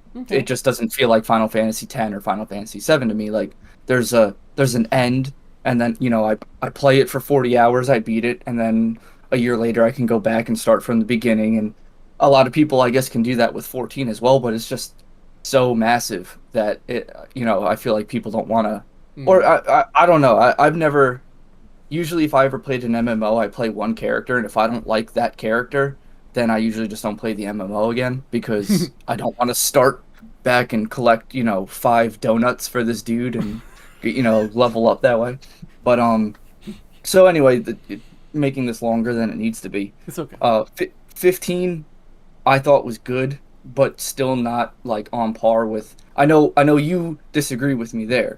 just doesn't feel like Final Fantasy X or Final Fantasy VII to me. Like there's an end, and then I play it for 40 hours, I beat it, and then a year later I can go back and start from the beginning. And a lot of people, I guess, can do that with 14 as well, but it's just so massive that I feel like people don't want to, or I don't know. I've never, usually if I ever played an MMO, I play one character, and if I don't like that character, then I usually just don't play the MMO again because I don't want to start back and collect 5 donuts for this dude and level up that way. But so anyway, making this longer than it needs to be. It's okay. 15 I thought was good, but still not like on par with. I know you disagree with me there.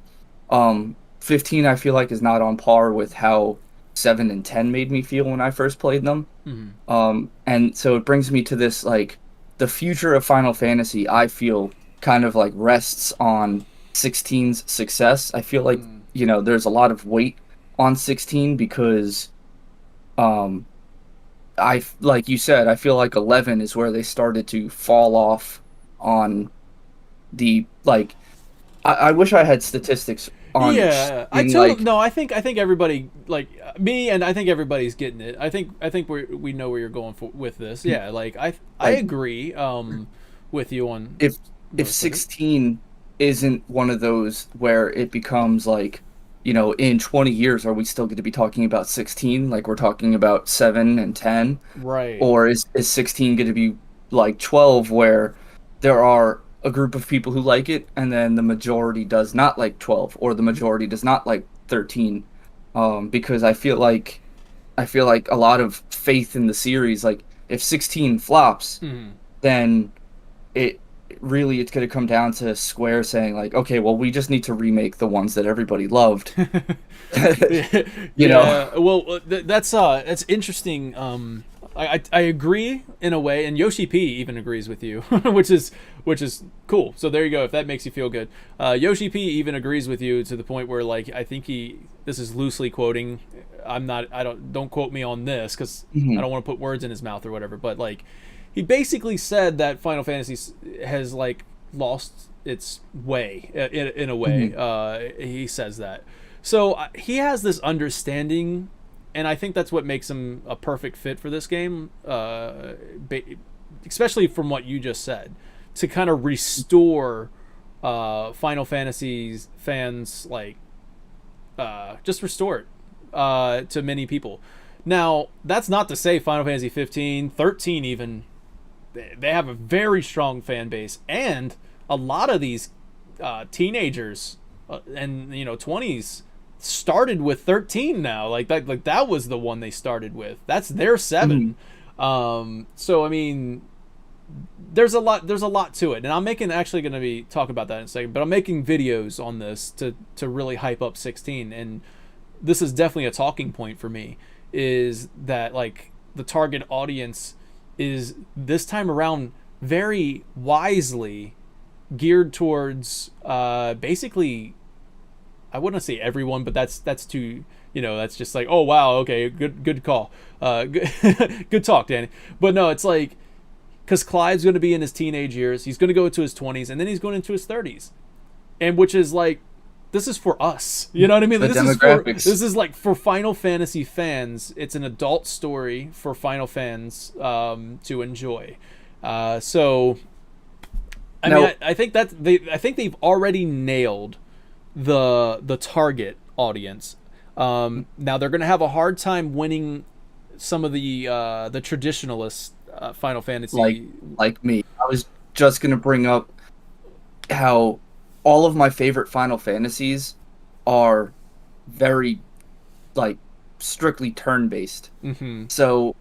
15 I feel like is not on par with how 7 and 10 made me feel when I first played them. And so it brings me to this, like, the future of Final Fantasy, I feel, kind of like rests on 16's success. I feel like there's a lot of weight on 16 because like you said, I feel like 11 is where they started to fall off on the, like, I wish I had statistics on I think everybody, like me, and I think everybody's getting it. I think we know where you're going with this. Yeah, like I agree with you on if 16 isn't one of those where it becomes like, in 20 years, are we still going to be talking about 16 like we're talking about 7 and 10? Right. Or is 16 going to be like 12 where there are a group of people who like it and then the majority does not like 12 or the majority does not like 13? Because I feel like a lot of faith in the series, like if 16 flops, then it's going to come down to Square saying like, okay, well, we just need to remake the ones that everybody loved. Well, that's interesting. I agree in a way, and Yoshi P even agrees with you, which is cool. So there you go. If that makes you feel good, Yoshi P even agrees with you to the point where, like, I think this is loosely quoting. Don't quote me on this because I don't want to put words in his mouth or whatever. But like, he basically said that Final Fantasy has like lost its way in a way. He says that. So he has this understanding, and I think that's what makes him a perfect fit for this game, especially from what you just said, to kind of restore Final Fantasy's fans, like, just restore it to many people. Now, that's not to say Final Fantasy 15, 13 even, they have a very strong fan base, and a lot of these teenagers and 20s started with 13 now. Like that was the one they started with. That's their 7. So I mean, there's a lot to it, and I'm actually going to be talking about that in a second, but I'm making videos on this to really hype up 16, and this is definitely a talking point for me, is that like the target audience is this time around very wisely geared towards basically, I wouldn't say everyone, but that's too, that's just like, oh wow, okay, good call, good talk, Danny. But no, it's like, because Clive's going to be in his teenage years, he's going to go into his 20s, and then he's going into his 30s, and which is like, this is for us, you know what I mean? The this demographics. This is like for Final Fantasy fans. It's an adult story for Final fans to enjoy. So, I mean, I think they've already nailed the target audience. Now they're going to have a hard time winning some of the traditionalist Final Fantasy, like me. I was just going to bring up how all of my favorite Final Fantasies are very, like, strictly turn-based. So,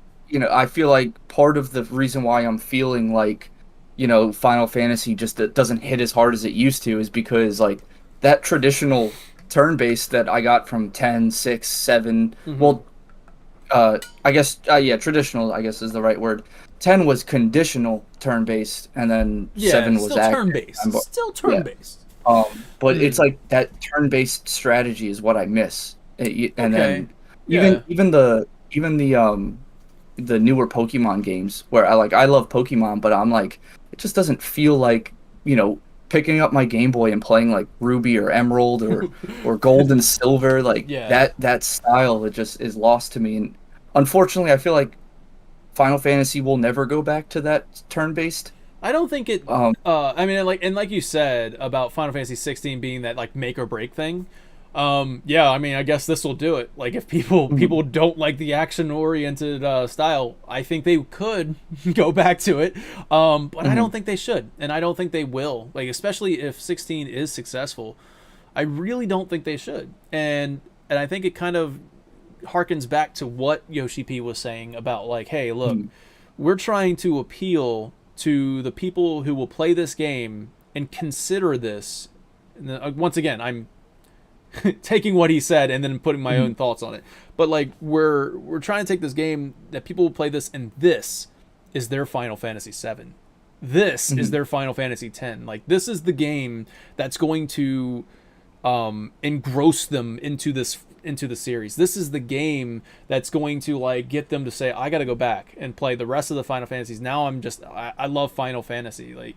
I feel like part of the reason why I'm feeling like, Final Fantasy just doesn't hit as hard as it used to is because, like, that traditional turn-based that I got from 10, 6, 7, well, I guess, traditional, I guess is the right word. 10 was conditional turn-based, and then 7 was still turn-based. Still turn-based. But it's Hmm. like that turn-based strategy is what I miss. And Okay. then Yeah. even the newer Pokemon games where I love Pokemon, but I'm like it just doesn't feel like, picking up my Game Boy and playing like Ruby or Emerald or Gold and Silver, like Yeah. that style, it just is lost to me. And unfortunately, I feel like Final Fantasy will never go back to that turn-based. I don't think it. Um, I mean, like you said about Final Fantasy 16 being that like make or break thing. Yeah, I mean, I guess this will do it. Like, if people mhm, don't like the action oriented style, I think they could go back to it. But I don't mhm, think they should, and I don't think they will. Like, especially if 16 is successful, I really don't think they should. And I think it kind of harkens back to what Yoshi P was saying about like, hey, look, mhm, we're trying to appeal to the people who will play this game and consider this. And once again, I'm taking what he said and then putting my mhm, own thoughts on it. But like we're trying to take this game that people will play this, and this is their Final Fantasy VII. This is mhm, their Final Fantasy X. Like this is the game that's going to engross them into the series. This is the game that's going to like get them to say, I got to go back and play the rest of the Final Fantasies. Now I love Final Fantasy. Like,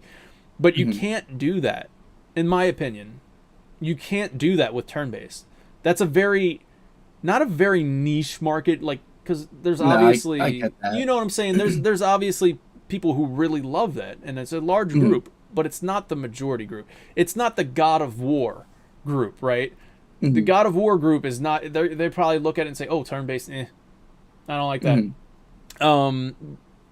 but you mhm. can't do that, in my opinion. You can't do that with turn based. That's a very not a very niche market. Like, because there's No, I obviously, get that. you know what I'm saying. There's obviously people who really love that, and it's a large Mhm, group, but it's not the majority group. It's not the God of War group, right? The mhm, God of War group is not. They probably look at it and say, "Oh, turn based, I don't like that." mhm,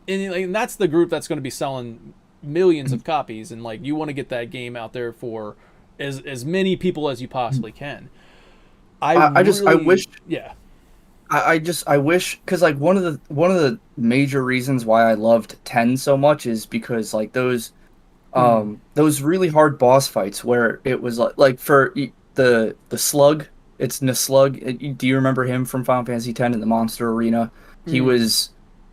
And that's the group that's going to be selling millions mhm, of copies, and like you want to get that game out there for as many people as you mhm. possibly can. I I really, wish yeah. I wish, because like one of the major reasons why I loved 10 so much is because like Mm. those really hard boss fights where it was like for the slug, it's Naslug. Do you remember him from Final Fantasy X in the monster arena? He Mm. was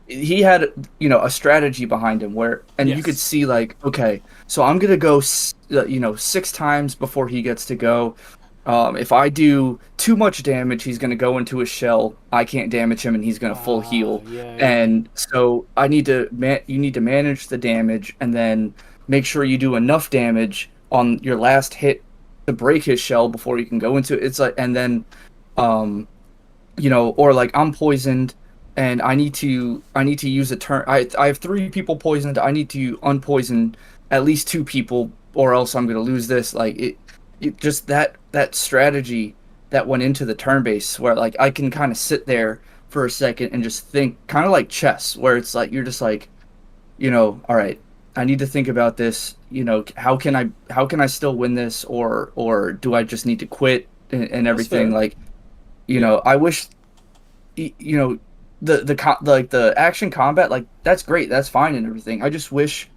he had, a strategy behind him where, and you could Yes. see like, okay, so I'm gonna go 6 times before he gets to go. If I do too much damage, he's going to go into a shell. I can't damage him, and he's going to full heal. Yeah, yeah. And so you need to manage the damage, and then make sure you do enough damage on your last hit to break his shell before you can go into it. It's like, and then, um, or like I'm poisoned, and I need to use a turn. I have 3 people poisoned. I need to unpoison at least 2 people, or else I'm going to lose this. Like it just that strategy that went into the turn base, where like I can kind of sit there for a second and just think, kind of like chess, where it's like you're just like, all right, I need to think about this. How can I still win this, or do I just need to quit, and That's everything. fair. Like, Yeah. I wish, like the action combat, like that's great, that's fine and everything. I just wish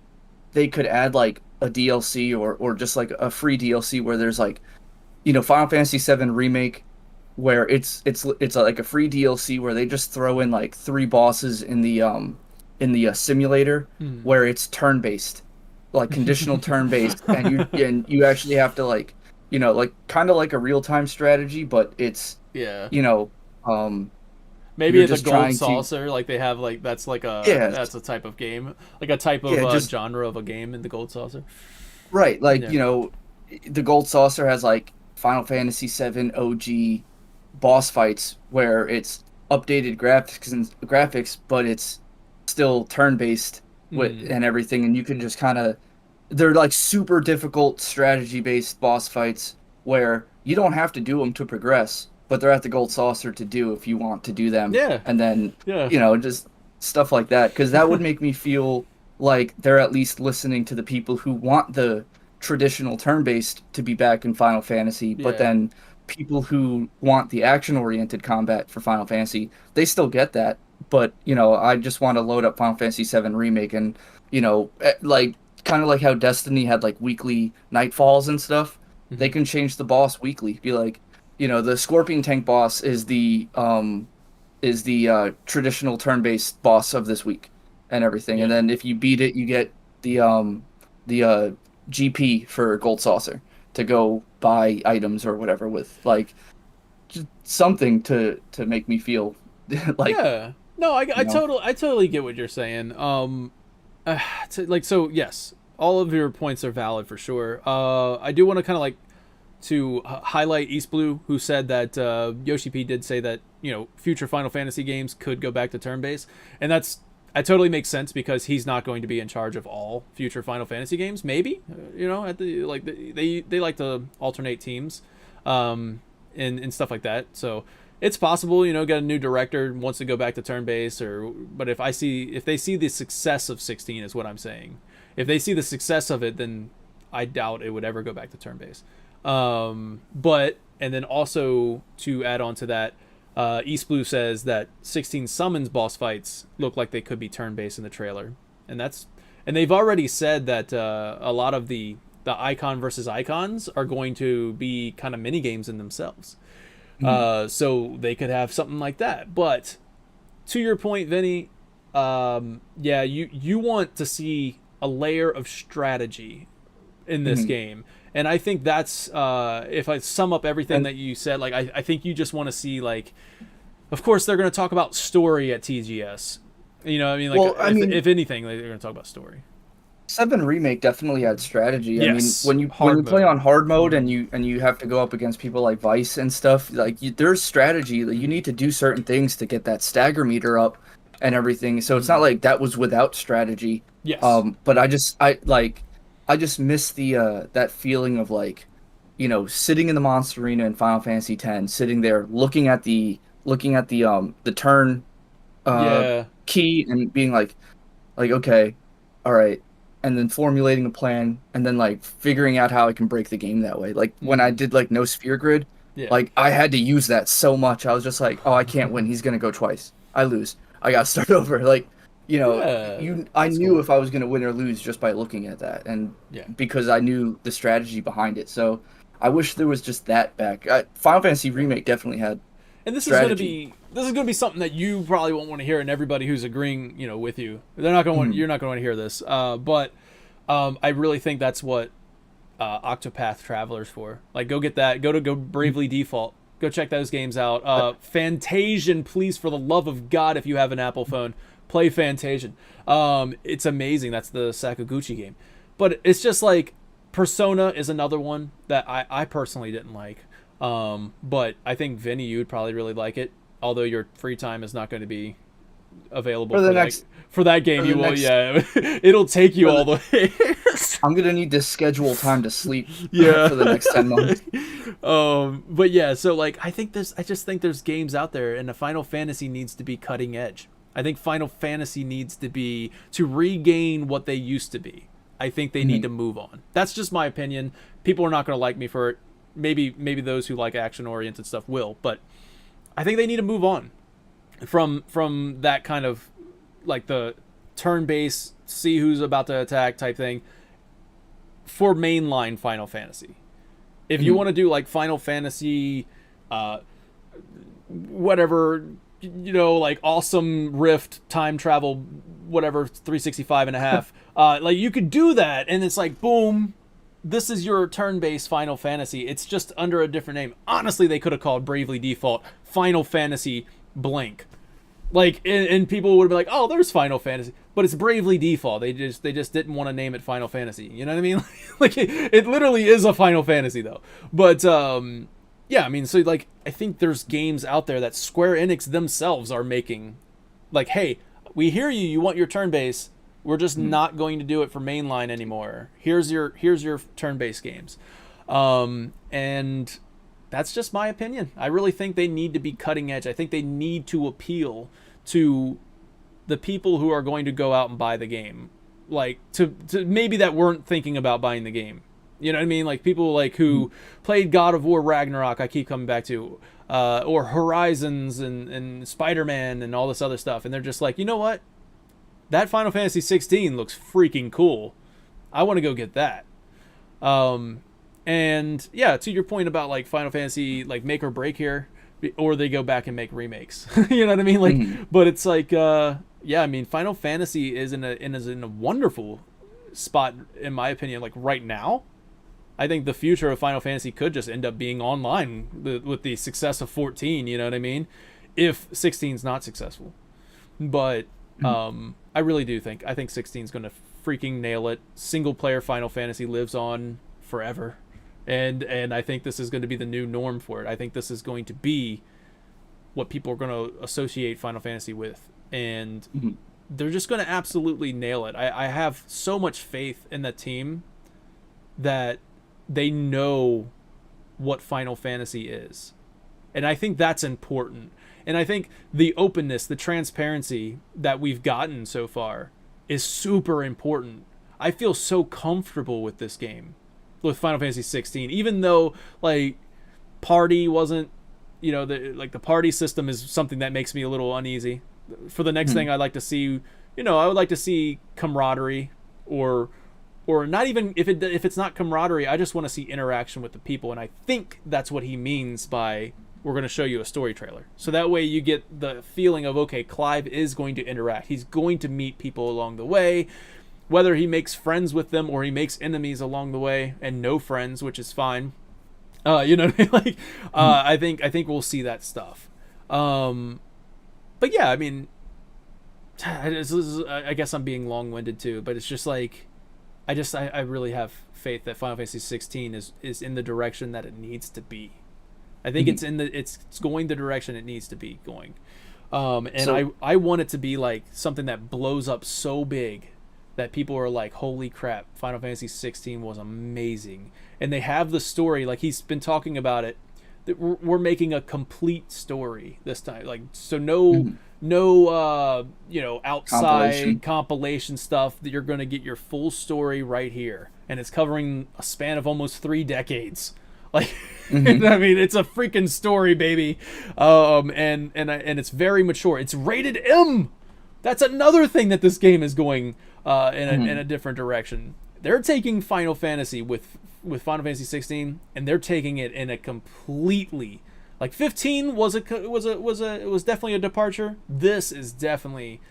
they could add like a DLC, or just like a free DLC where there's like, Final Fantasy VII Remake, where it's like a free DLC where they just throw in like 3 bosses in the simulator, Mm. where it's turn based, like conditional turn based, and you actually have to like, like kind of like a real time strategy, but it's, Yeah. you know um you're Maybe the just gold trying to, saucer, like they have, like yeah, that's a type of game, like a type of yeah, just genre of a game in the gold saucer. right, like, Yeah. the Gold Saucer has like Final Fantasy VII OG boss fights where it's updated graphics, but it's still turn based with Mm. and everything, and you can just kind of, they're like super difficult strategy based boss fights where you don't have to do them to progress, but they're at the Gold Saucer to do if you want to do them, Yeah. and then, Yeah. just stuff like that, because that would make me feel like they're at least listening to the people who want the traditional turn-based to be back in Final Fantasy, but Yeah. then people who want the action-oriented combat for Final Fantasy, they still get that. But, I just want to load up Final Fantasy VII Remake, and, like, kind of like how Destiny had like weekly nightfalls and stuff. They Hmm. can change the boss weekly. Be like, the Scorpion Tank boss is the traditional turn-based boss of this week, and everything. And Yeah. then if you beat it, you get the GP for Gold Saucer. to go buy items or whatever with like just something to make me feel like, Yeah. No, you know. I totally get what you're saying. Like, so yes, all of your points are valid for sure. I do want to kind of like to highlight East Blue, who said that Yoshi P did say that future Final Fantasy games could go back to turn based, and that totally makes sense because he's not going to be in charge of all future Final Fantasy games. Maybe at the like they like to alternate teams, and stuff like that. So it's possible, get a new director wants to go back to turn based, but if they see the success of 16 is what I'm saying. If they see the success of it, then I doubt it would ever go back to turn based. But and then also to add on to that, East Blue says that 16 summons boss fights look like they could be turn based in the trailer, and they've already said that a lot of the icon versus icons are going to be kind of mini games in themselves. So they could have something like that. But to your point, Vinny, yeah, you want to see a layer of strategy in this game. And I think that's, if I sum up everything that you said, like, I think you just want to see, like, of course they're going to talk about story at TGS. If anything, they're going to talk about story. 7 Remake definitely had strategy. Yes, I mean, when you play on hard mode and you have to go up against people like Vice and stuff, like there's strategy. You need to do certain things to get that stagger meter up and everything. So it's not like that was without strategy. Yes. But I just miss the that feeling of like, sitting in the monster arena in Final Fantasy X, sitting there looking at the turn key and being like okay, all right, and then formulating a plan and then like figuring out how I can break the game that way. Like when I did like no sphere grid, like I had to use that so much. I was just like, oh, I can't win. He's gonna go twice. I lose. I gotta start over. Like, I knew if I was gonna win or lose just by looking at that, and because I knew the strategy behind it. So I wish there was just that back. Final Fantasy Remake definitely had. And this strategy. is gonna be something that you probably won't want to hear, and everybody who's agreeing, with you, they're not gonna you're not gonna want to hear this. But I really think that's what Octopath Traveler's for. Like, go get that. Go Bravely Default. Go check those games out. Fantasian, please, for the love of God, if you have an Apple phone, play Fantasian. It's amazing. That's the Sakaguchi game. But it's just like Persona is another one that I personally didn't like. But I think Vinny, you would probably really like it. Although your free time is not going to be available for that game. You will, it'll take you all the way. I'm gonna need to schedule time to sleep for the next 10 months. But yeah, so like I just think there's games out there, and the Final Fantasy needs to be cutting edge. I think Final Fantasy needs to regain what they used to be. I think they need to move on. That's just my opinion. People are not going to like me for it. Maybe those who like action-oriented stuff will, but I think they need to move on from that kind of like the turn-based, see who's about to attack type thing for mainline Final Fantasy. If you want to do like Final Fantasy, whatever, like awesome Rift, time travel, whatever, 365 and a half, like you could do that, and it's like, boom, this is your turn-based Final Fantasy. It's just under a different name. Honestly, they could have called Bravely Default Final Fantasy blank. Like, and people would be like, oh, there's Final Fantasy, but it's Bravely Default. They just didn't want to name it Final Fantasy. You know what I mean? Like, it literally is a Final Fantasy though. But yeah, I mean, so like, I think there's games out there that Square Enix themselves are making. Like, hey, we hear you. You want your turn-based. We're just not going to do it for mainline anymore. Here's your turn-based games, and that's just my opinion. I really think they need to be cutting edge. I think they need to appeal to the people who are going to go out and buy the game, like to maybe that weren't thinking about buying the game. You know what I mean? Like people like who played God of War Ragnarok. I keep coming back to, or Horizons and Spider-Man and all this other stuff, and they're just like, you know what? That Final Fantasy 16 looks freaking cool. I want to go get that. And yeah, to your point about like Final Fantasy, like make or break here, or they go back and make remakes. You know what I mean? Like, but it's like, yeah, I mean, Final Fantasy is in a wonderful spot in my opinion. Like right now, I think the future of Final Fantasy could just end up being online with the success of 14. You know what I mean? If 16 is not successful, but I really do think 16 is going to freaking nail it. Single player Final Fantasy lives on forever, and I think this is going to be the new norm for it. I think this is going to be what people are going to associate Final Fantasy with, and they're just going to absolutely nail it. I have so much faith in that team that they know what Final Fantasy is. And I think that's important. And I think the openness, the transparency that we've gotten so far is super important. I feel so comfortable with this game, with Final Fantasy 16, even though like party wasn't, the party system is something that makes me a little uneasy. For the next thing I'd like to see, I would like to see camaraderie, or not even if it's not camaraderie, I just want to see interaction with the people. And I think that's what he means by we're going to show you a story trailer. So that way you get the feeling of, okay, Clive is going to interact. He's going to meet people along the way, whether he makes friends with them or he makes enemies along the way and no friends, which is fine. You know what I mean? Like, I think we'll see that stuff. But yeah, I mean, I guess I'm being long-winded too, but it's just like, I really have faith that Final Fantasy 16 is in the direction that it needs to be. I think it's going the direction it needs to be going. I want it to be like something that blows up so big that people are like, holy crap, Final Fantasy 16 was amazing. And they have the story, like he's been talking about it, that we're making a complete story this time. Like, so no outside compilation stuff, that you're going to get your full story right here. And it's covering a span of almost 3 decades. Like, I mean, it's a freaking story, baby. And it's very mature. It's rated M. That's another thing that this game is going in a different direction. They're taking Final Fantasy with Final Fantasy 16, and they're taking it in a completely, like 15 was definitely a departure. This is definitely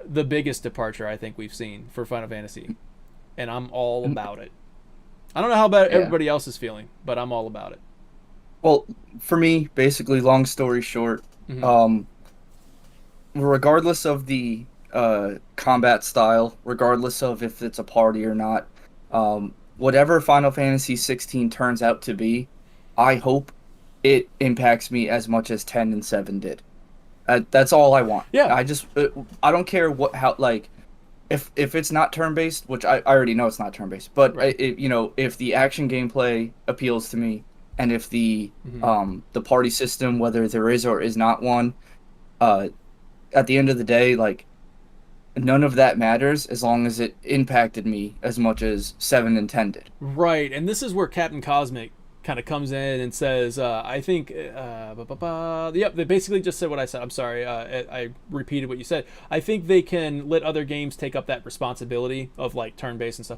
the biggest departure I think we've seen for Final Fantasy, and I'm all about it. I don't know how about everybody else is feeling, but I'm all about it. Well, for me, basically, long story short, regardless of the combat style, regardless of if it's a party or not, whatever Final Fantasy 16 turns out to be, I hope it impacts me as much as 10 and 7 did. That's all I want. Yeah. I don't care if it's not turn-based, which I already know it's not turn-based, but right. If the action gameplay appeals to me, and if the party system, whether there is or is not one, at the end of the day, like, none of that matters as long as it impacted me as much as 7 and 10 did. Right, and this is where Captain Cosmic kind of comes in and says, I think, yep, they basically just said what I said. I'm sorry, I repeated what you said. I think they can let other games take up that responsibility of, like, turn-based and stuff.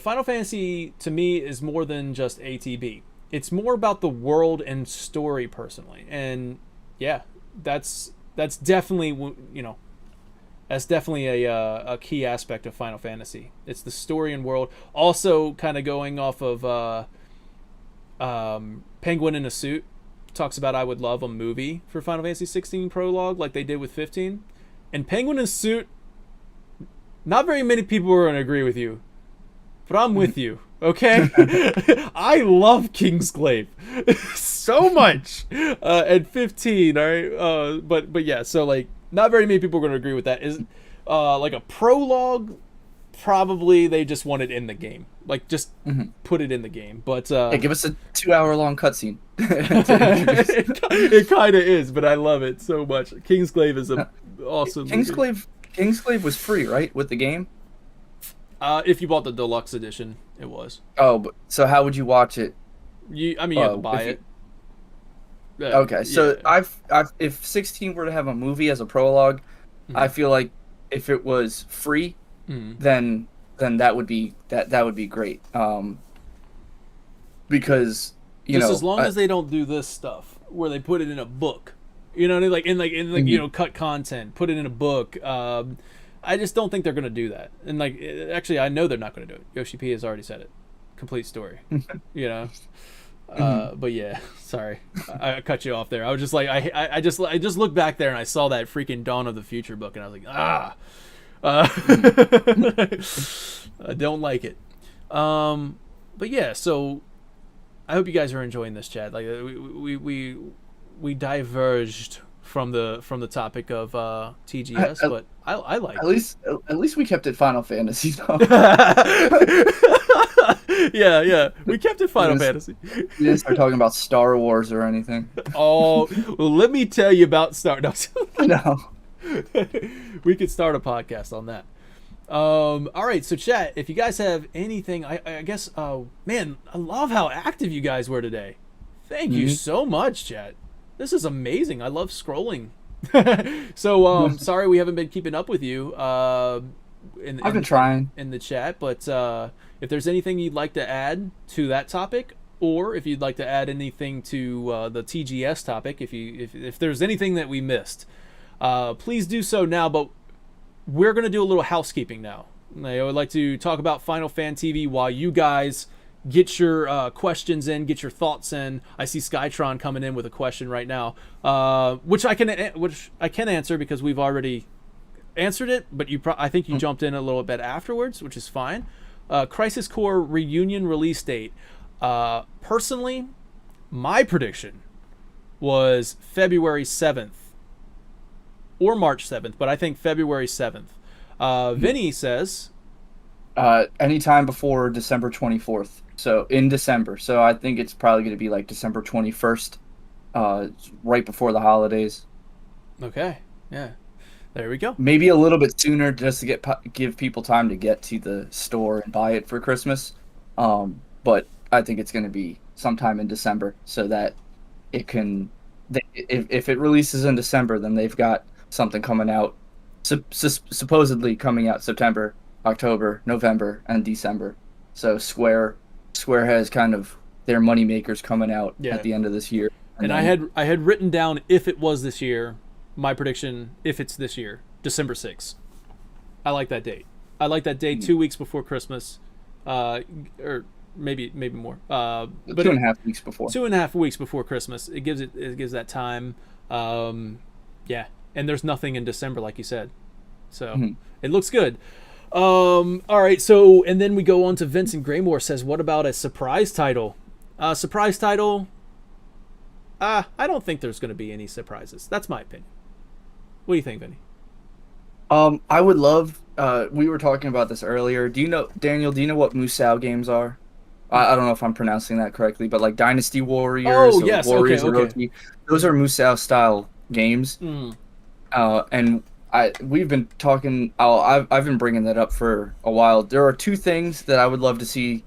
Final Fantasy, to me, is more than just ATB. It's more about the world and story, personally. And, yeah, that's definitely, that's definitely a key aspect of Final Fantasy. It's the story and world. Also, kind of going off of Penguin in a Suit talks about I would love a movie for Final Fantasy 16 prologue like they did with 15. And Penguin in a Suit, not very many people are going to agree with you, but I'm with you, okay? I love Kingsglaive so much. At 15, all right? But yeah, so like, not very many people are going to agree with that. Is like a prologue, probably they just want it in the game. Like, just put it in the game. But give us a 2-hour-long cutscene. It kind of is, but I love it so much. Kingsglaive is an awesome movie. Kingsglaive was free, right, with the game? If you bought the deluxe edition, it was. Oh, so how would you watch it? You have to buy it. Okay, so if 16 were to have a movie as a prologue, I feel like if it was free, then that would be great. Because as long as they don't do this stuff where they put it in a book, cut content, put it in a book. I just don't think they're gonna do that. And actually, I know they're not gonna do it. Yoshi P has already said it. complete story. You know. But yeah, sorry, I cut you off there. I was just like, I just looked back there and I saw that freaking Dawn of the Future book, and I was like, I don't like it. But yeah, so I hope you guys are enjoying this, chat. Like we diverged from the topic of TGS, but I like at least we kept it Final Fantasy though. yeah, we kept it Final Fantasy. We didn't start talking about Star Wars or anything. Oh, well, let me tell you about Star. No. We could start a podcast on that. All right, so chat, if you guys have anything, I guess, man, I love how active you guys were today. Thank you so much, chat. This is amazing. I love scrolling. So, sorry we haven't been keeping up with you. I've been trying in the chat, but if there's anything you'd like to add to that topic, or if you'd like to add anything to the TGS topic, if there's anything that we missed, please do so now. But we're gonna do a little housekeeping now. I would like to talk about Final Fan TV while you guys get your questions in, get your thoughts in. I see Skytron coming in with a question right now, which I can answer because we've already answered it, but I think you jumped in a little bit afterwards, which is fine. Crisis Core reunion release date. Personally, my prediction was February 7th or March 7th, but I think February 7th. Vinny says anytime before December 24th. So in December. So I think it's probably going to be like December 21st, right before the holidays. Okay. Yeah. There we go. Maybe a little bit sooner just to give people time to get to the store and buy it for Christmas. But I think it's going to be sometime in December so that it can. If it releases in December, then they've got something coming out, supposedly coming out September, October, November, and December. So Square has kind of their money makers coming out at the end of this year. And then, I had written down if it was this year. My prediction, if it's this year, December 6th. I like that date. I like that date 2 weeks before Christmas, or maybe more. But 2.5 weeks before. 2.5 weeks before Christmas. It gives that time. Yeah, and there's nothing in December, like you said, so it looks good. All right, so and then we go on to Vincent Graymore says, "What about a surprise title?" Surprise title. I don't think there's going to be any surprises. That's my opinion. What do you think, Vinny? I would love. We were talking about this earlier. Daniel? Do you know what Musou games are? I don't know if I'm pronouncing that correctly, but like Dynasty Warriors. Oh yes, Warriors okay. Those are Musou style games. And we've been talking. I've been bringing that up for a while. There are two things that I would love to see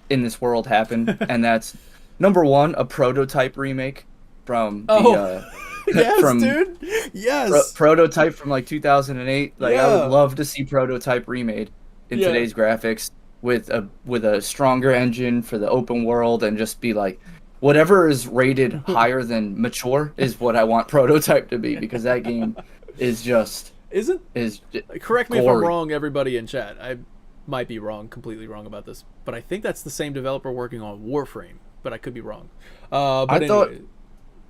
in this world happen, and that's number one, a prototype remake from yes, from dude. Yes. Prototype from like 2008. Like I would love to see Prototype remade in today's graphics with a stronger engine for the open world, and just be like whatever is rated higher than mature is what I want Prototype to be, because that game is just correct me if I'm wrong, everybody in chat. I might be completely wrong about this, but I think that's the same developer working on Warframe, but I could be wrong. But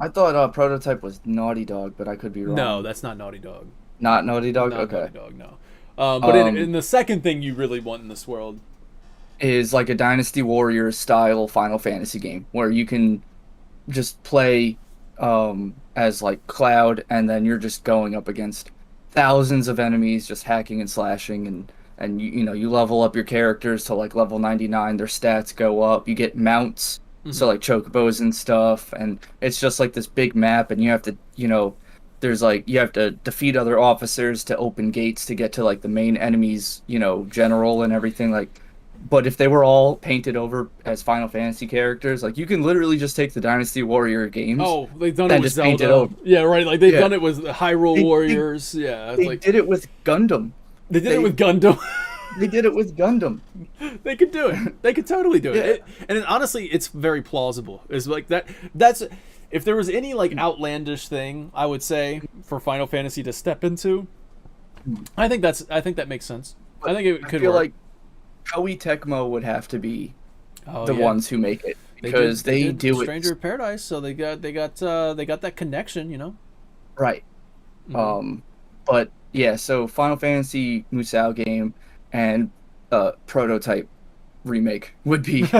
I thought Prototype was Naughty Dog, but I could be wrong. No, that's not Naughty Dog. Not Naughty Dog? Not okay. Naughty Dog, no. But in the second thing you really want in this world is like a Dynasty Warriors style Final Fantasy game where you can just play as like Cloud, and then you're just going up against thousands of enemies, just hacking and slashing, and you level up your characters to like level 99, their stats go up, you get mounts, so like chocobos and stuff, and it's just like this big map, and you have to there's like you have to defeat other officers to open gates to get to like the main enemies, general and everything. Like, but if they were all painted over as Final Fantasy characters, like you can literally just take the Dynasty Warrior games. Oh, they've done it with Zelda. Paint it over. Yeah, right. Like they've done it with Hyrule Warriors. They did it with Gundam. They did it with Gundam. They did it with Gundam. They could do it. They could totally do it. And honestly, it's very plausible. It's like that. That's if there was any like outlandish thing, I would say for Final Fantasy to step into. I think that makes sense. I think it could feel work. like Koei Tecmo would have to be Oh the yeah, ones who make it, because they did do Stranger it of Paradise, so they got that connection, you know. right. Hmm. But yeah, so Final Fantasy Musou game and prototype remake I would be love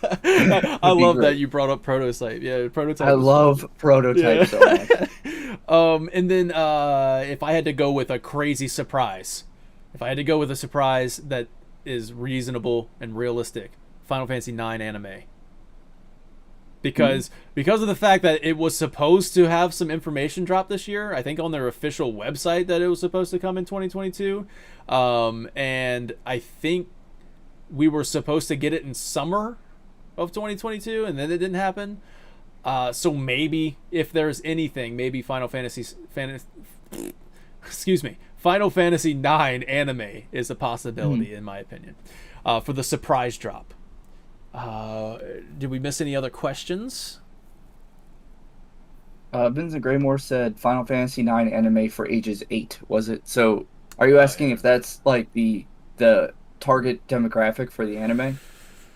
that great. you brought up Prototype. Yeah, I Prototype was fun. love prototype Yeah. so much. And then if I had to go with a crazy surprise, if I had to go with a surprise that is reasonable and realistic, Final Fantasy IX anime. Hmm. Because of the fact that it was supposed to have some information drop this year, I think on their official website that it was supposed to come in 2022, and I think we were supposed to get it in summer of 2022, and then it didn't happen. So maybe if there's anything, maybe excuse me, Final Fantasy IX anime is a Hmm. possibility in my opinion, for the surprise drop. Did we miss any other questions? Vincent Graymore said Final Fantasy IX anime for ages 8, was it? So are you Oh asking yeah. if that's like the target demographic for the anime?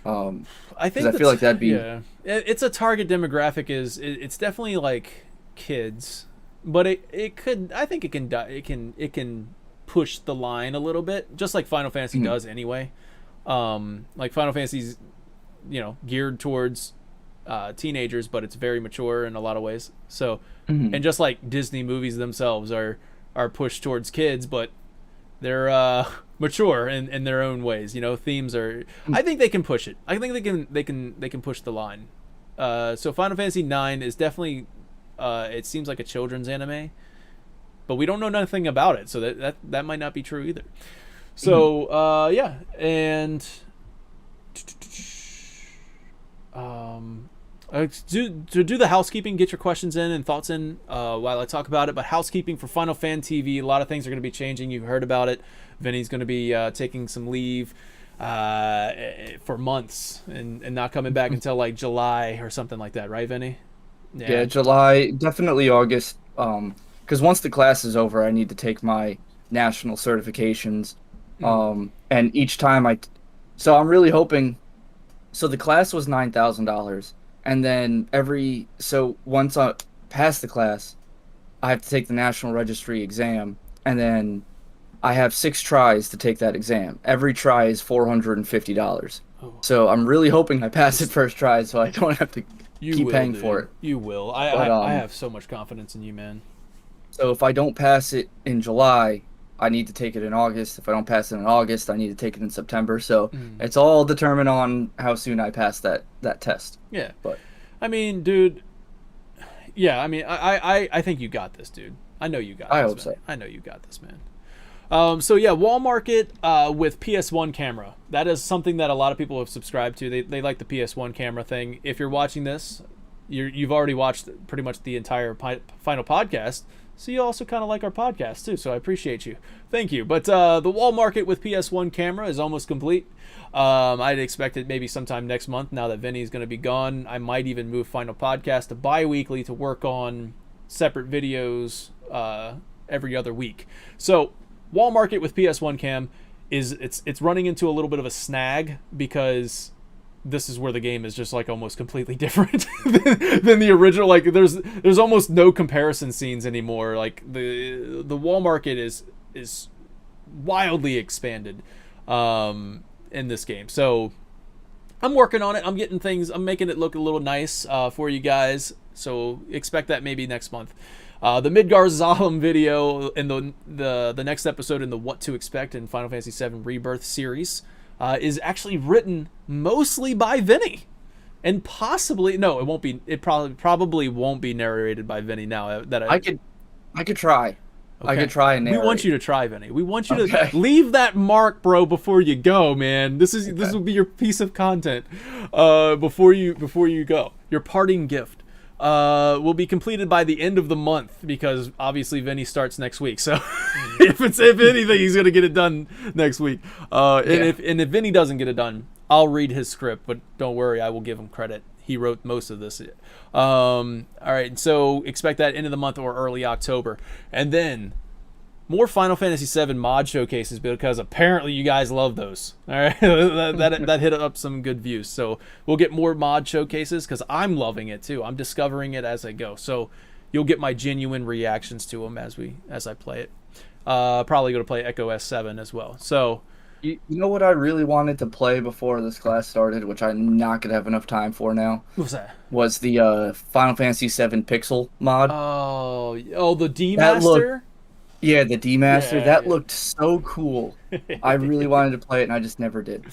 I Because think I feel that's like that'd be. yeah. It's a target demographic. It's definitely like kids, but it could. I think it can push the line a little bit, just like Final Fantasy Mhm. does anyway. Like Final Fantasy's geared towards teenagers, but it's very mature in a lot of ways. So, Mhm. and just like Disney movies themselves are pushed towards kids, but they're mature in their own ways. Themes are. I think they can push it. I think they can push the line. So Final Fantasy IX is definitely. It seems like a children's anime, but we don't know nothing about it, so that might not be true either. Mhm. So yeah, and um, to do the housekeeping, get your questions in and thoughts in while I talk about it. But housekeeping for Final Fan TV, a lot of things are going to be changing. You heard about it. Vinny's going to be taking some leave for months and not coming back until like July or something like that, right, Vinny? Yeah, Yeah. July, definitely August. Because once the class is over, I need to take my national certifications. Mm. And each time so I'm really hoping. So the class was $9,000, and then so once I pass the class, I have to take the national registry exam, and then I have 6 tries to take that exam. Every try is $450. Oh, So I'm really hoping I pass it just first try, so I don't have to you keep will, paying for dude. it. You will. But I have so much confidence in you, man. so if I don't pass it in July, I need to take it in August. If I don't pass it in August, I need to take it in September. So Mm. it's all determined on how soon I pass that test. Yeah. But I mean, dude. Yeah. I mean, I think you got this, dude. I know you got I this, hope man. so. I know you got this, man. So yeah, wall market with PS1 camera. That is something that a lot of people have subscribed to. They like the PS1 camera thing. If you're watching this, you've already watched pretty much the entire final podcast. So you also kind of like our podcast too. So I appreciate you. Thank you. But the wall market with PS1 camera is almost complete. I'd expect it maybe sometime next month. Now that Vinny's going to be gone, I might even move final podcast to bi-weekly to work on separate videos every other week. So wall market with PS1 cam it's running into a little bit of a snag because this is where the game is just like almost completely different than the original. Like there's almost no comparison scenes anymore. Like the wall market is wildly expanded in this game. So I'm working on it. I'm getting things. I'm making it look a little nice for you guys. So expect that maybe next month. The Midgar Zalem video in the next episode in the What to Expect in Final Fantasy VII Rebirth series is actually written mostly by Vinny, and possibly no, it won't be. It probably won't be narrated by Vinny now. I could I could try. I could Okay. try and We want narrate. you to try, Vinny. We want you to Okay. leave that mark, bro, before you go, man. This Okay. will be your piece of content before you go. Your parting gift will be completed by the end of the month because obviously Vinny starts next week. So if anything, he's gonna get it done next week. Yeah. And if Vinny doesn't get it done, I'll read his script. But don't worry, I will give him credit. He wrote most of this. All right, so expect that end of the month or early October, and then more Final Fantasy VII mod showcases because apparently you guys love those. All right, that hit up some good views. So we'll get more mod showcases because I'm loving it too. I'm discovering it as I go. So you'll get my genuine reactions to them as I play it. Probably going to play Echo S7 as well. So You know what I really wanted to play before this class started, which I'm not gonna have enough time for now. what was that? Was the Final Fantasy VII Pixel mod? Oh, the D That looked- Master. Yeah, the D Master. Yeah, That yeah. looked so cool. I really wanted to play it, and I just never did.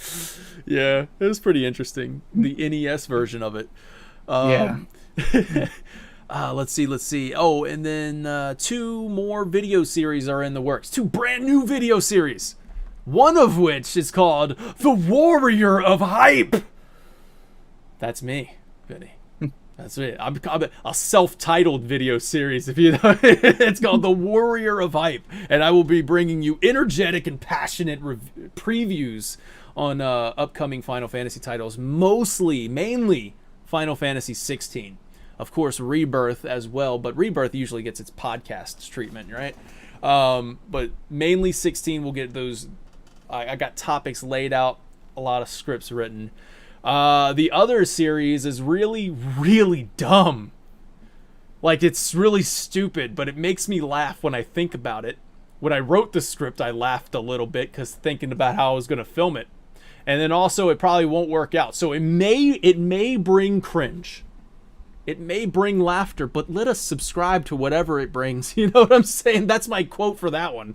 Yeah, it was pretty interesting. The NES version of it. Yeah. Let's see. Oh, and then 2 more video series are in the works. 2 brand new video series. One of which is called The Warrior of Hype. That's me, Vinny. That's it. I'm a self-titled video series, if you know. It's called The Warrior of Hype, and I will be bringing you energetic and passionate previews on upcoming Final Fantasy titles, mainly Final Fantasy 16. Of course, Rebirth as well, but Rebirth usually gets its podcast treatment, right? But mainly 16 will get those. I got topics laid out, a lot of scripts written. The other series is really, really dumb. Like, it's really stupid, but it makes me laugh when I think about it. When I wrote the script, I laughed a little bit because thinking about how I was going to film it. And then also, it probably won't work out. So it may bring cringe. It may bring laughter, but let us subscribe to whatever it brings. You know what I'm saying? That's my quote for that one.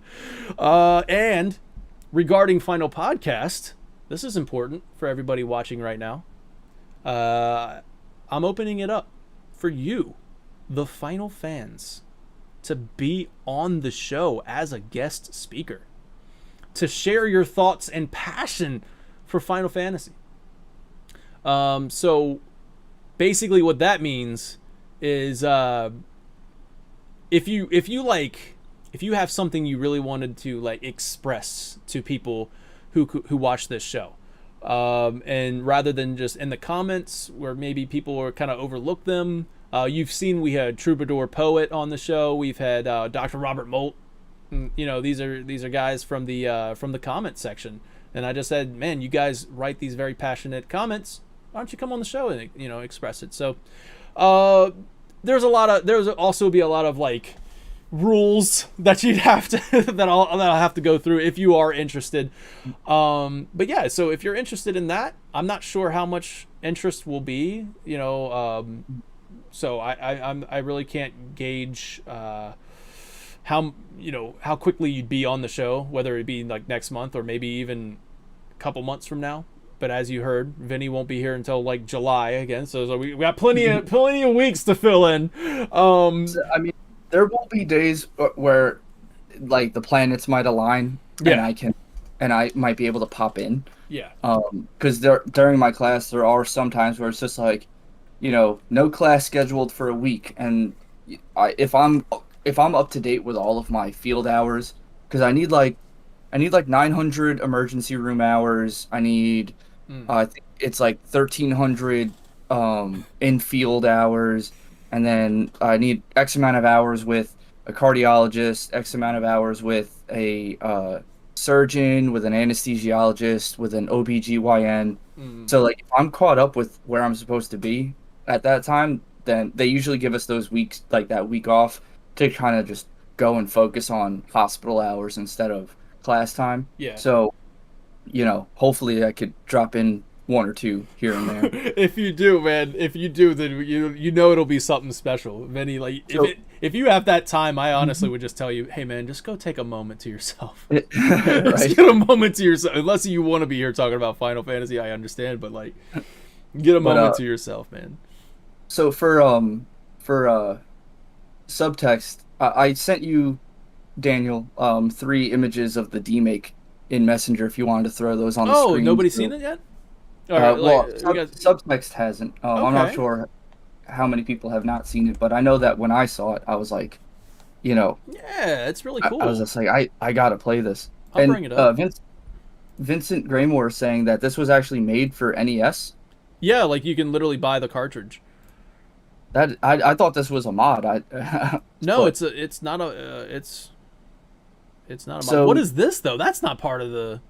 And regarding Final Podcast, this is important for everybody watching right now. I'm opening it up for you, the Final fans, to be on the show as a guest speaker, to share your thoughts and passion for Final Fantasy. So basically what that means is if you have something you really wanted to like express to people who watch this show, and rather than just in the comments where maybe people are kind of overlook them, you've seen we had Troubadour Poet on the show, we've had Dr. Robert Molt. You know, these are guys from the comment section, and I just said, man, you guys write these very passionate comments. Why don't you come on the show and express it? So there's also be a lot of like rules that you'd have to that I'll have to go through if you are interested. But yeah, so if you're interested in that, I'm not sure how much interest will be. So I really can't gauge how quickly you'd be on the show, whether it be like next month or maybe even a couple months from now. But as you heard, Vinny won't be here until like July again, so we got plenty of weeks to fill in. I mean, there will be days where like the planets might align, and I might be able to pop in. Yeah. Because during my class, there are some times where it's just like, no class scheduled for a week, and if I'm up to date with all of my field hours, because I need like 900 emergency room hours. I need, I think it's like 1,300 in field hours, and then I need X amount of hours with a cardiologist, X amount of hours with a surgeon, with an anesthesiologist, with an OBGYN. So like, if I'm caught up with where I'm supposed to be at that time, then they usually give us those weeks, like that week off, to kind of just go and focus on hospital hours instead of class time. Yeah. So, hopefully I could drop in 1 or 2 here and there. If you do, man, then it'll be something special, Vinny. Like if you have that time, I honestly would just tell you, hey man, just go take a moment to yourself. Right? Just get a moment to yourself. Unless you want to be here talking about Final Fantasy, I understand, but like, get a moment to yourself, man. So for subtext, I sent you, Daniel, 3 images of the D-Make in Messenger if you wanted to throw those on the screen. Oh, nobody's seen it yet? Subtext hasn't. I'm not Okay. sure how many people have not seen it, but I know that when I saw it, I was like, Yeah, it's really cool. I was just like, I gotta play this. I'll bring it up. Vincent Graymore saying that this was actually made for NES. Yeah, like you can literally buy the cartridge. That I thought this was a mod. No, but- it's not a. It's not a mod. So- What is this though? That's not part of the.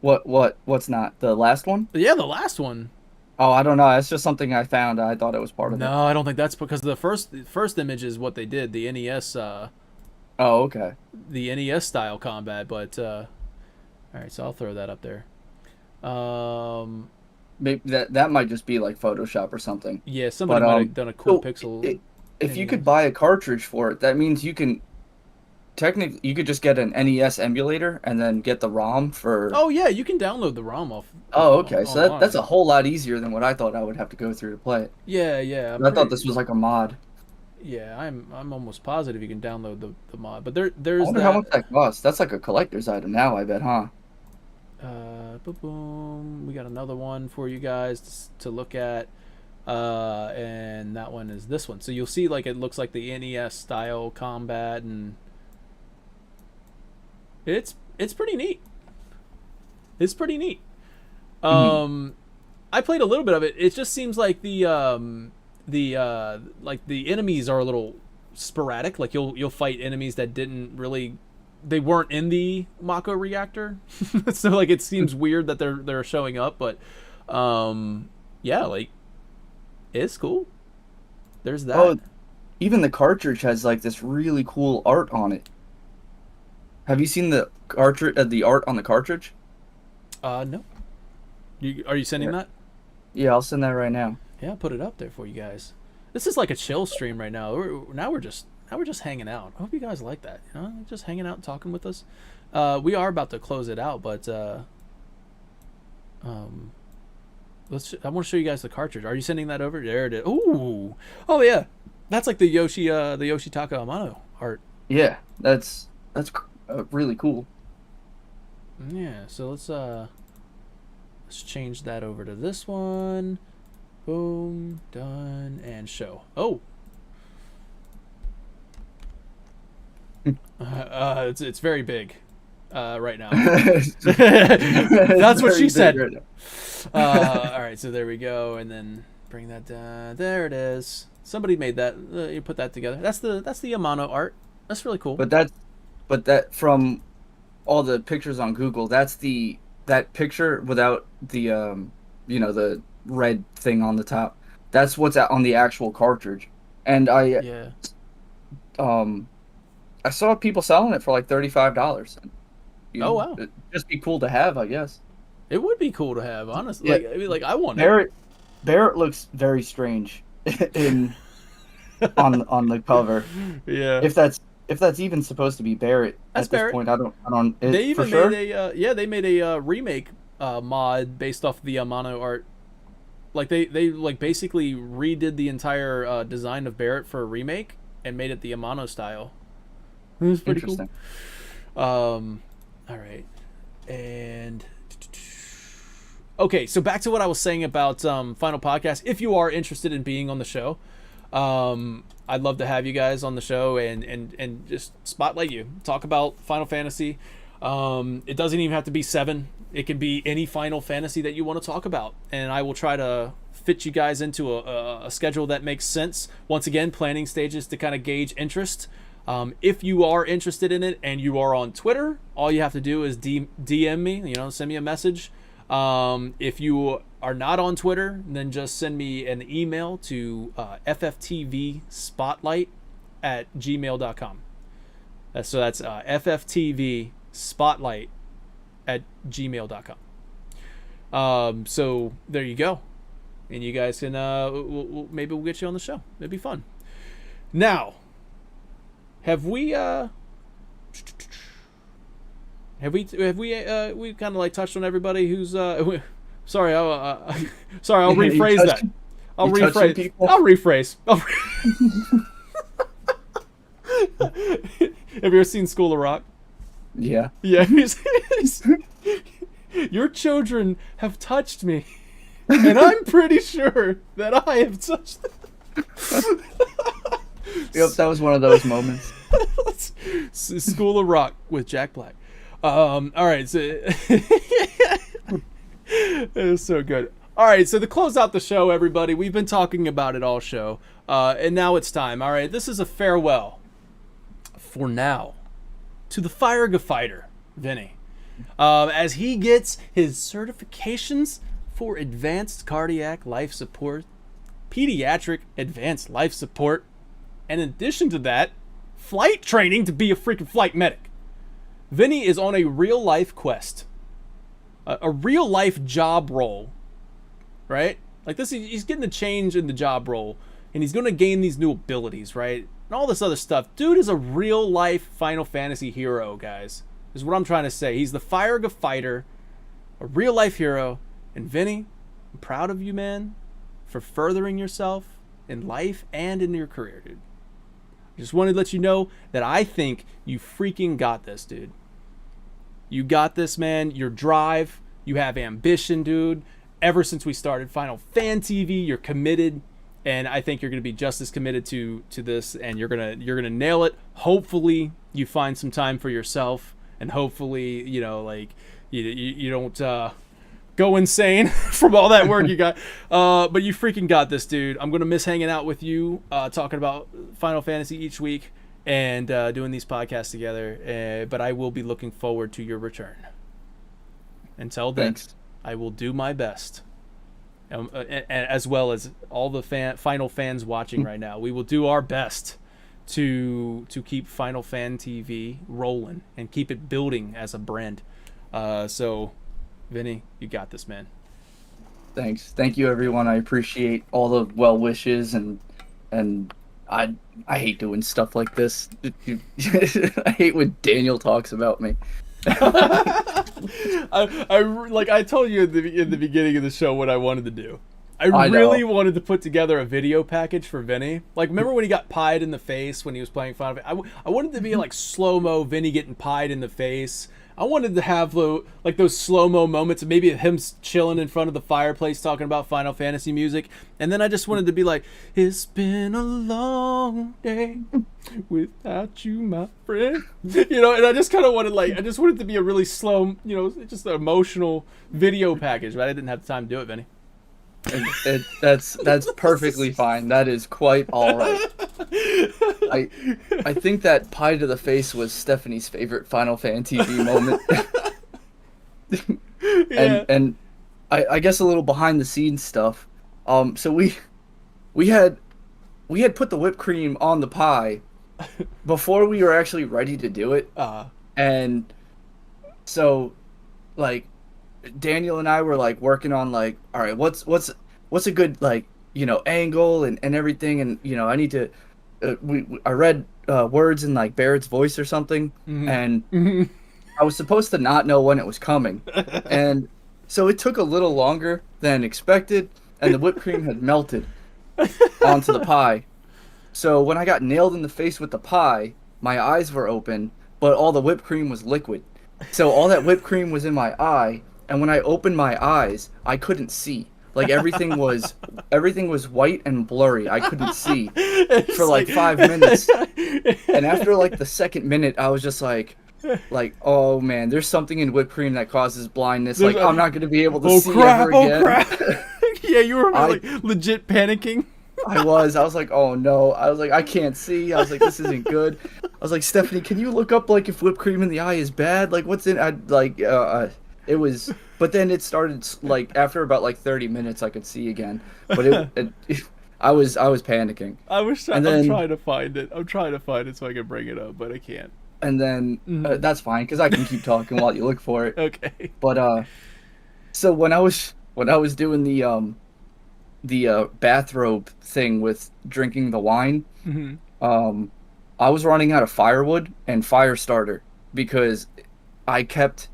What's not the last one? Yeah, the last one. Oh, I don't know. That's just something I found. I thought it was part of it. No, I don't think that's because the first image is what they did, the NES Oh, okay. the NES style combat, but all right, so I'll throw that up there. Maybe that might just be like Photoshop or something. Yeah, somebody But, might have done a cool so pixel. If you NES. could buy a cartridge for it, that means you can technically you could just get an NES emulator and then get the ROM for. Oh yeah, you can download the ROM off. Oh, okay. So online. that's a whole lot easier than what I thought I would have to go through to play it. Yeah. I thought this was like a mod. Yeah, I'm almost positive you can download the mod, but there's I wonder that. how much that costs. That's like a collector's item now, I bet, huh? Boom. We got another one for you guys to look at, and that one is this one. So you'll see, like, it looks like the NES style combat, and it's pretty neat. It's pretty neat. I played a little bit of it. It just seems like the enemies are a little sporadic. Like you'll fight enemies that they weren't in the Mako reactor. So like it seems weird that they're showing up, but yeah, like it's cool. There's that. Oh, even the cartridge has like this really cool art on it. Have you seen the art on the cartridge? No. Are you sending that? Yeah, I'll send that right now. Yeah, I'll put it up there for you guys. This is like a chill stream right now. We're just hanging out. I hope you guys like that. You know, just hanging out and talking with us. We are about to close it out, but I want to show you guys the cartridge. Are you sending that over? There it is. Ooh, oh yeah, that's like the Yoshitaka Amano art. Yeah, that's really cool. Yeah, so let's change that over to this one. Boom, done, and show. Oh. It's very big right now. That's what she said. Right All right, so there we go, and then bring that down. There it is. Somebody made that. You put that together. That's the Amano art. That's really cool. but that from all the pictures on Google, that picture without the the red thing on the top. That's what's on the actual cartridge. And I saw people selling it for like $35. Oh wow! It'd just be cool to have, I guess. It would be cool to have, honestly. Yeah. Like I want it. Barrett looks very strange on the cover. Yeah. If that's even supposed to be Barrett That's at this Barrett. point, I don't. They even for sure? made they made a remake mod based off the Amano art. Like they like basically redid the entire design of Barrett for a remake and made it the Amano style. It was pretty cool. All right, and okay, so back to what I was saying about Final Podcast. If you are interested in being on the show, I'd love to have you guys on the show and just spotlight you, talk about Final Fantasy. It doesn't even have to be 7. It can be any Final Fantasy that you want to talk about, and I will try to fit you guys into a schedule that makes sense. Once again, planning stages to kind of gauge interest. If you are interested in it and you are on Twitter, all you have to do is DM me, send me a message. If you are not on Twitter, then just send me an email to fftvspotlight@gmail.com. So that's fftvspotlight@gmail.com. So there you go. And you guys can, maybe we'll get you on the show. It'd be fun. Now, have we kind of like touched on everybody who's sorry, I'll rephrase that. I'll rephrase. Have you ever seen School of Rock? Yeah. Yeah. Your children have touched me, and I'm pretty sure that I have touched them. Yep, that was one of those moments. School of Rock with Jack Black. All right, so it was so good. All right, so to close out the show, everybody, we've been talking about it all show, and now it's time. All right, this is a farewell for now. to the fire fighter, Vinny, as he gets his certifications for advanced cardiac life support, pediatric advanced life support, and in addition to that, flight training to be a freaking flight medic. Vinny is on a real life quest, a real life job role, right? Like this, he's getting a change in the job role, and he's going to gain these new abilities, right? And all this other stuff. Dude is a real life Final Fantasy hero, guys. Is what I'm trying to say. He's the fire fighter, a real life hero. And Vinny, I'm proud of you, man, for furthering yourself in life and in your career, dude. Just wanted to let you know that I think you freaking got this, dude. You got this, man. Your drive, you have ambition, dude. Ever since we started Final Fan TV, you're committed, and I think you're going to be just as committed to this, and you're gonna nail it. Hopefully, you find some time for yourself, and hopefully, you don't go insane from all that work you got. But you freaking got this, dude. I'm gonna miss hanging out with you, talking about Final Fantasy each week, and doing these podcasts together. But I will be looking forward to your return. Until then, Thanks. I will do my best, as well as all the Final fans watching right now. We will do our best to keep Final Fan TV rolling and keep it building as a brand. So, Vinny, you got this, man. Thanks. Thank you, everyone. I appreciate all the well wishes, and I hate doing stuff like this. I hate when Daniel talks about me. I told you in the beginning of the show what I wanted to do. I really wanted to put together a video package for Vinny. Like, remember when he got pied in the face when he was playing Final Fantasy? I wanted to be like slow-mo Vinny getting pied in the face. I wanted to have like those slow-mo moments of maybe him chilling in front of the fireplace talking about Final Fantasy music. And then I just wanted to be like, it's been a long day without you, my friend. And I just kind of wanted I just wanted to be a really slow, just an emotional video package, but I didn't have time to do it, Vinny. That's perfectly fine. That is quite all right. I think that pie to the face was Stephanie's favorite Final Fan TV moment. And I guess a little behind the scenes stuff. So we had put the whipped cream on the pie before we were actually ready to do it. And so Daniel and I were working on all right, what's a good angle and everything, and I need to I read words in Barrett's voice or something, and I was supposed to not know when it was coming, and so it took a little longer than expected, and the whipped cream had melted onto the pie. So when I got nailed in the face with the pie, my eyes were open, but all the whipped cream was liquid. So all that whipped cream was in my eye, and when I opened my eyes, I couldn't see. Everything was white and blurry. I couldn't see for 5 minutes. And after the second minute, I was just oh man, there's something in whipped cream that causes blindness. I'm not gonna be able to see ever again. Oh crap! Yeah, you were legit panicking. I was like, oh no. I was like, I can't see. I was like, this isn't good. I was like, Stephanie, can you look up if whipped cream in the eye is bad? What's in? It was, but then it started after about 30 minutes I could see again. But I was panicking. I'm trying to find it. I'm trying to find it so I can bring it up, but I can't. And then that's fine because I can keep talking while you look for it. Okay. But so when I was doing the bathrobe thing with drinking the wine, I was running out of firewood and fire starter because I kept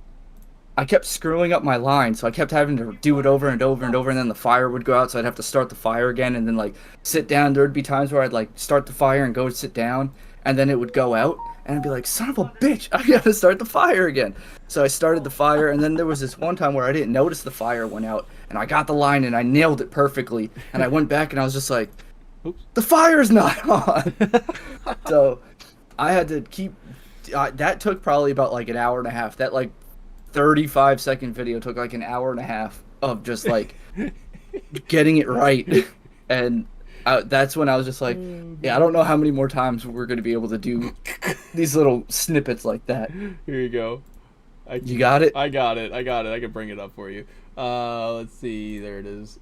screwing up my line, so I kept having to do it over and over and over, and then the fire would go out, so I'd have to start the fire again, and then sit down. There'd be times where I'd start the fire and go sit down, and then it would go out, and I'd be like, son of a bitch, I gotta start the fire again. So I started the fire, and then there was this one time where I didn't notice the fire went out, and I got the line, and I nailed it perfectly, and I went back, and I was just like, oops, the fire's not on. So I had to keep, that took probably about an hour and a half. That 35-second video took an hour and a half of just getting it right. And that's when I was just like, yeah, I don't know how many more times we're going to be able to do these little snippets like that. Here you go. You got it? I got it. I can bring it up for you. Let's see. There it is.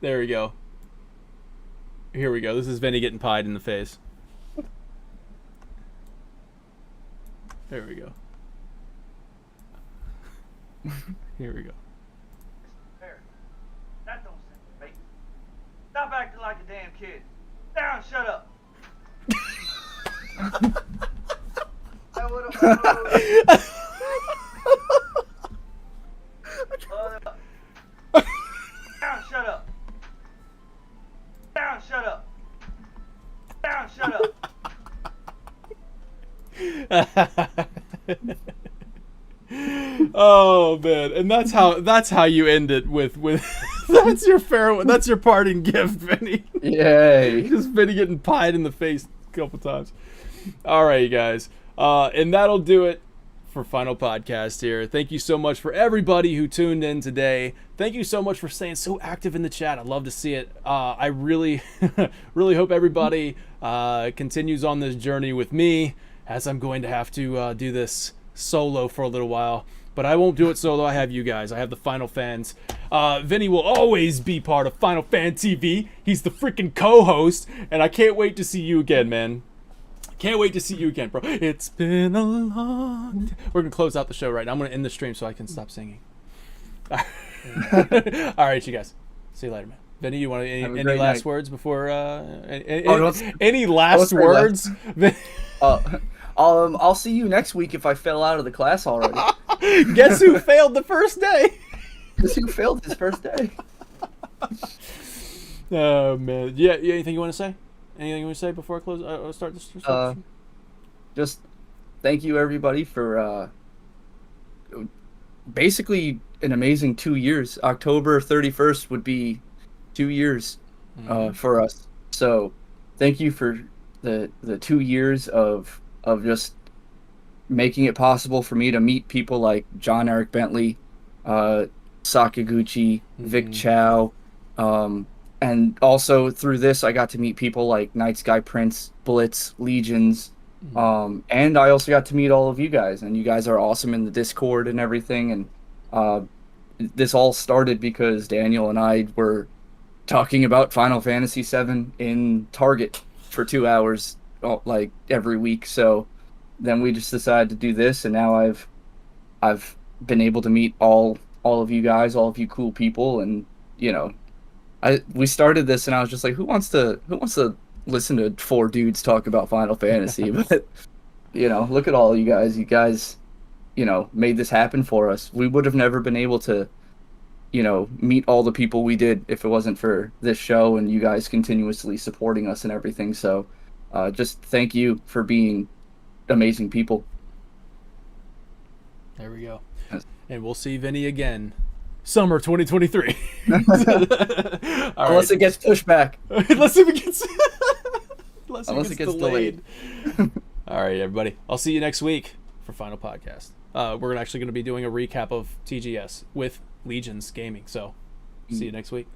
There we go. Here we go. This is Vinny getting pied in the face. There we go. Here we go. That don't sound right. Stop acting like a damn kid. Down, shut up. Down, shut up. Down, shut up. Down, shut up. Oh man, and that's how you end it with that's your farewell, that's your parting gift, Vinny. Yay. Just Vinny getting pied in the face a couple times. All right, you guys, and that'll do it for Final Podcast here. Thank you so much for everybody who tuned in today. Thank you so much for staying so active in the chat. I love to see it. I really really hope everybody continues on this journey with me, as I'm going to have to do this solo for a little while, but I won't do it solo. I have you guys. I have the Final Fans. Vinny will always be part of Final Fan TV. He's the freaking co-host, and I can't wait to see you again, man. Can't wait to see you again, bro. It's been a long time. We're gonna close out the show right now. I'm gonna end the stream so I can stop singing. All right, you guys. See you later, man. Vinny, you want any last words before? Any last words? I'll see you next week if I fell out of the class already. Guess who failed the first day? Guess who failed his first day? Oh man, yeah. Anything you want to say? Anything you want to say before I close? Start this. Just thank you everybody for basically an amazing 2 years. October 31st would be 2 years for us. So thank you for the 2 years of just making it possible for me to meet people like John Eric Bentley, Sakaguchi, Vic Chow, and also through this I got to meet people like Night Sky Prince, Blitz, Legions, and I also got to meet all of you guys, and you guys are awesome in the Discord and everything. And this all started because Daniel and I were talking about Final Fantasy VII in Target for 2 hours like every week. So then we just decided to do this, and now I've been able to meet all of you guys, all of you cool people. And we started this and I was just like, who wants to listen to 4 dudes talk about Final Fantasy? But look at all you guys made this happen for us. We would have never been able to meet all the people we did if it wasn't for this show and you guys continuously supporting us and everything. So just thank you for being amazing people. There we go. Yes. And we'll see Vinny again summer 2023. Unless it gets pushed back. Unless it gets delayed. All right, everybody. I'll see you next week for Final Podcast. We're actually going to be doing a recap of TGS with Legions Gaming. So see you next week.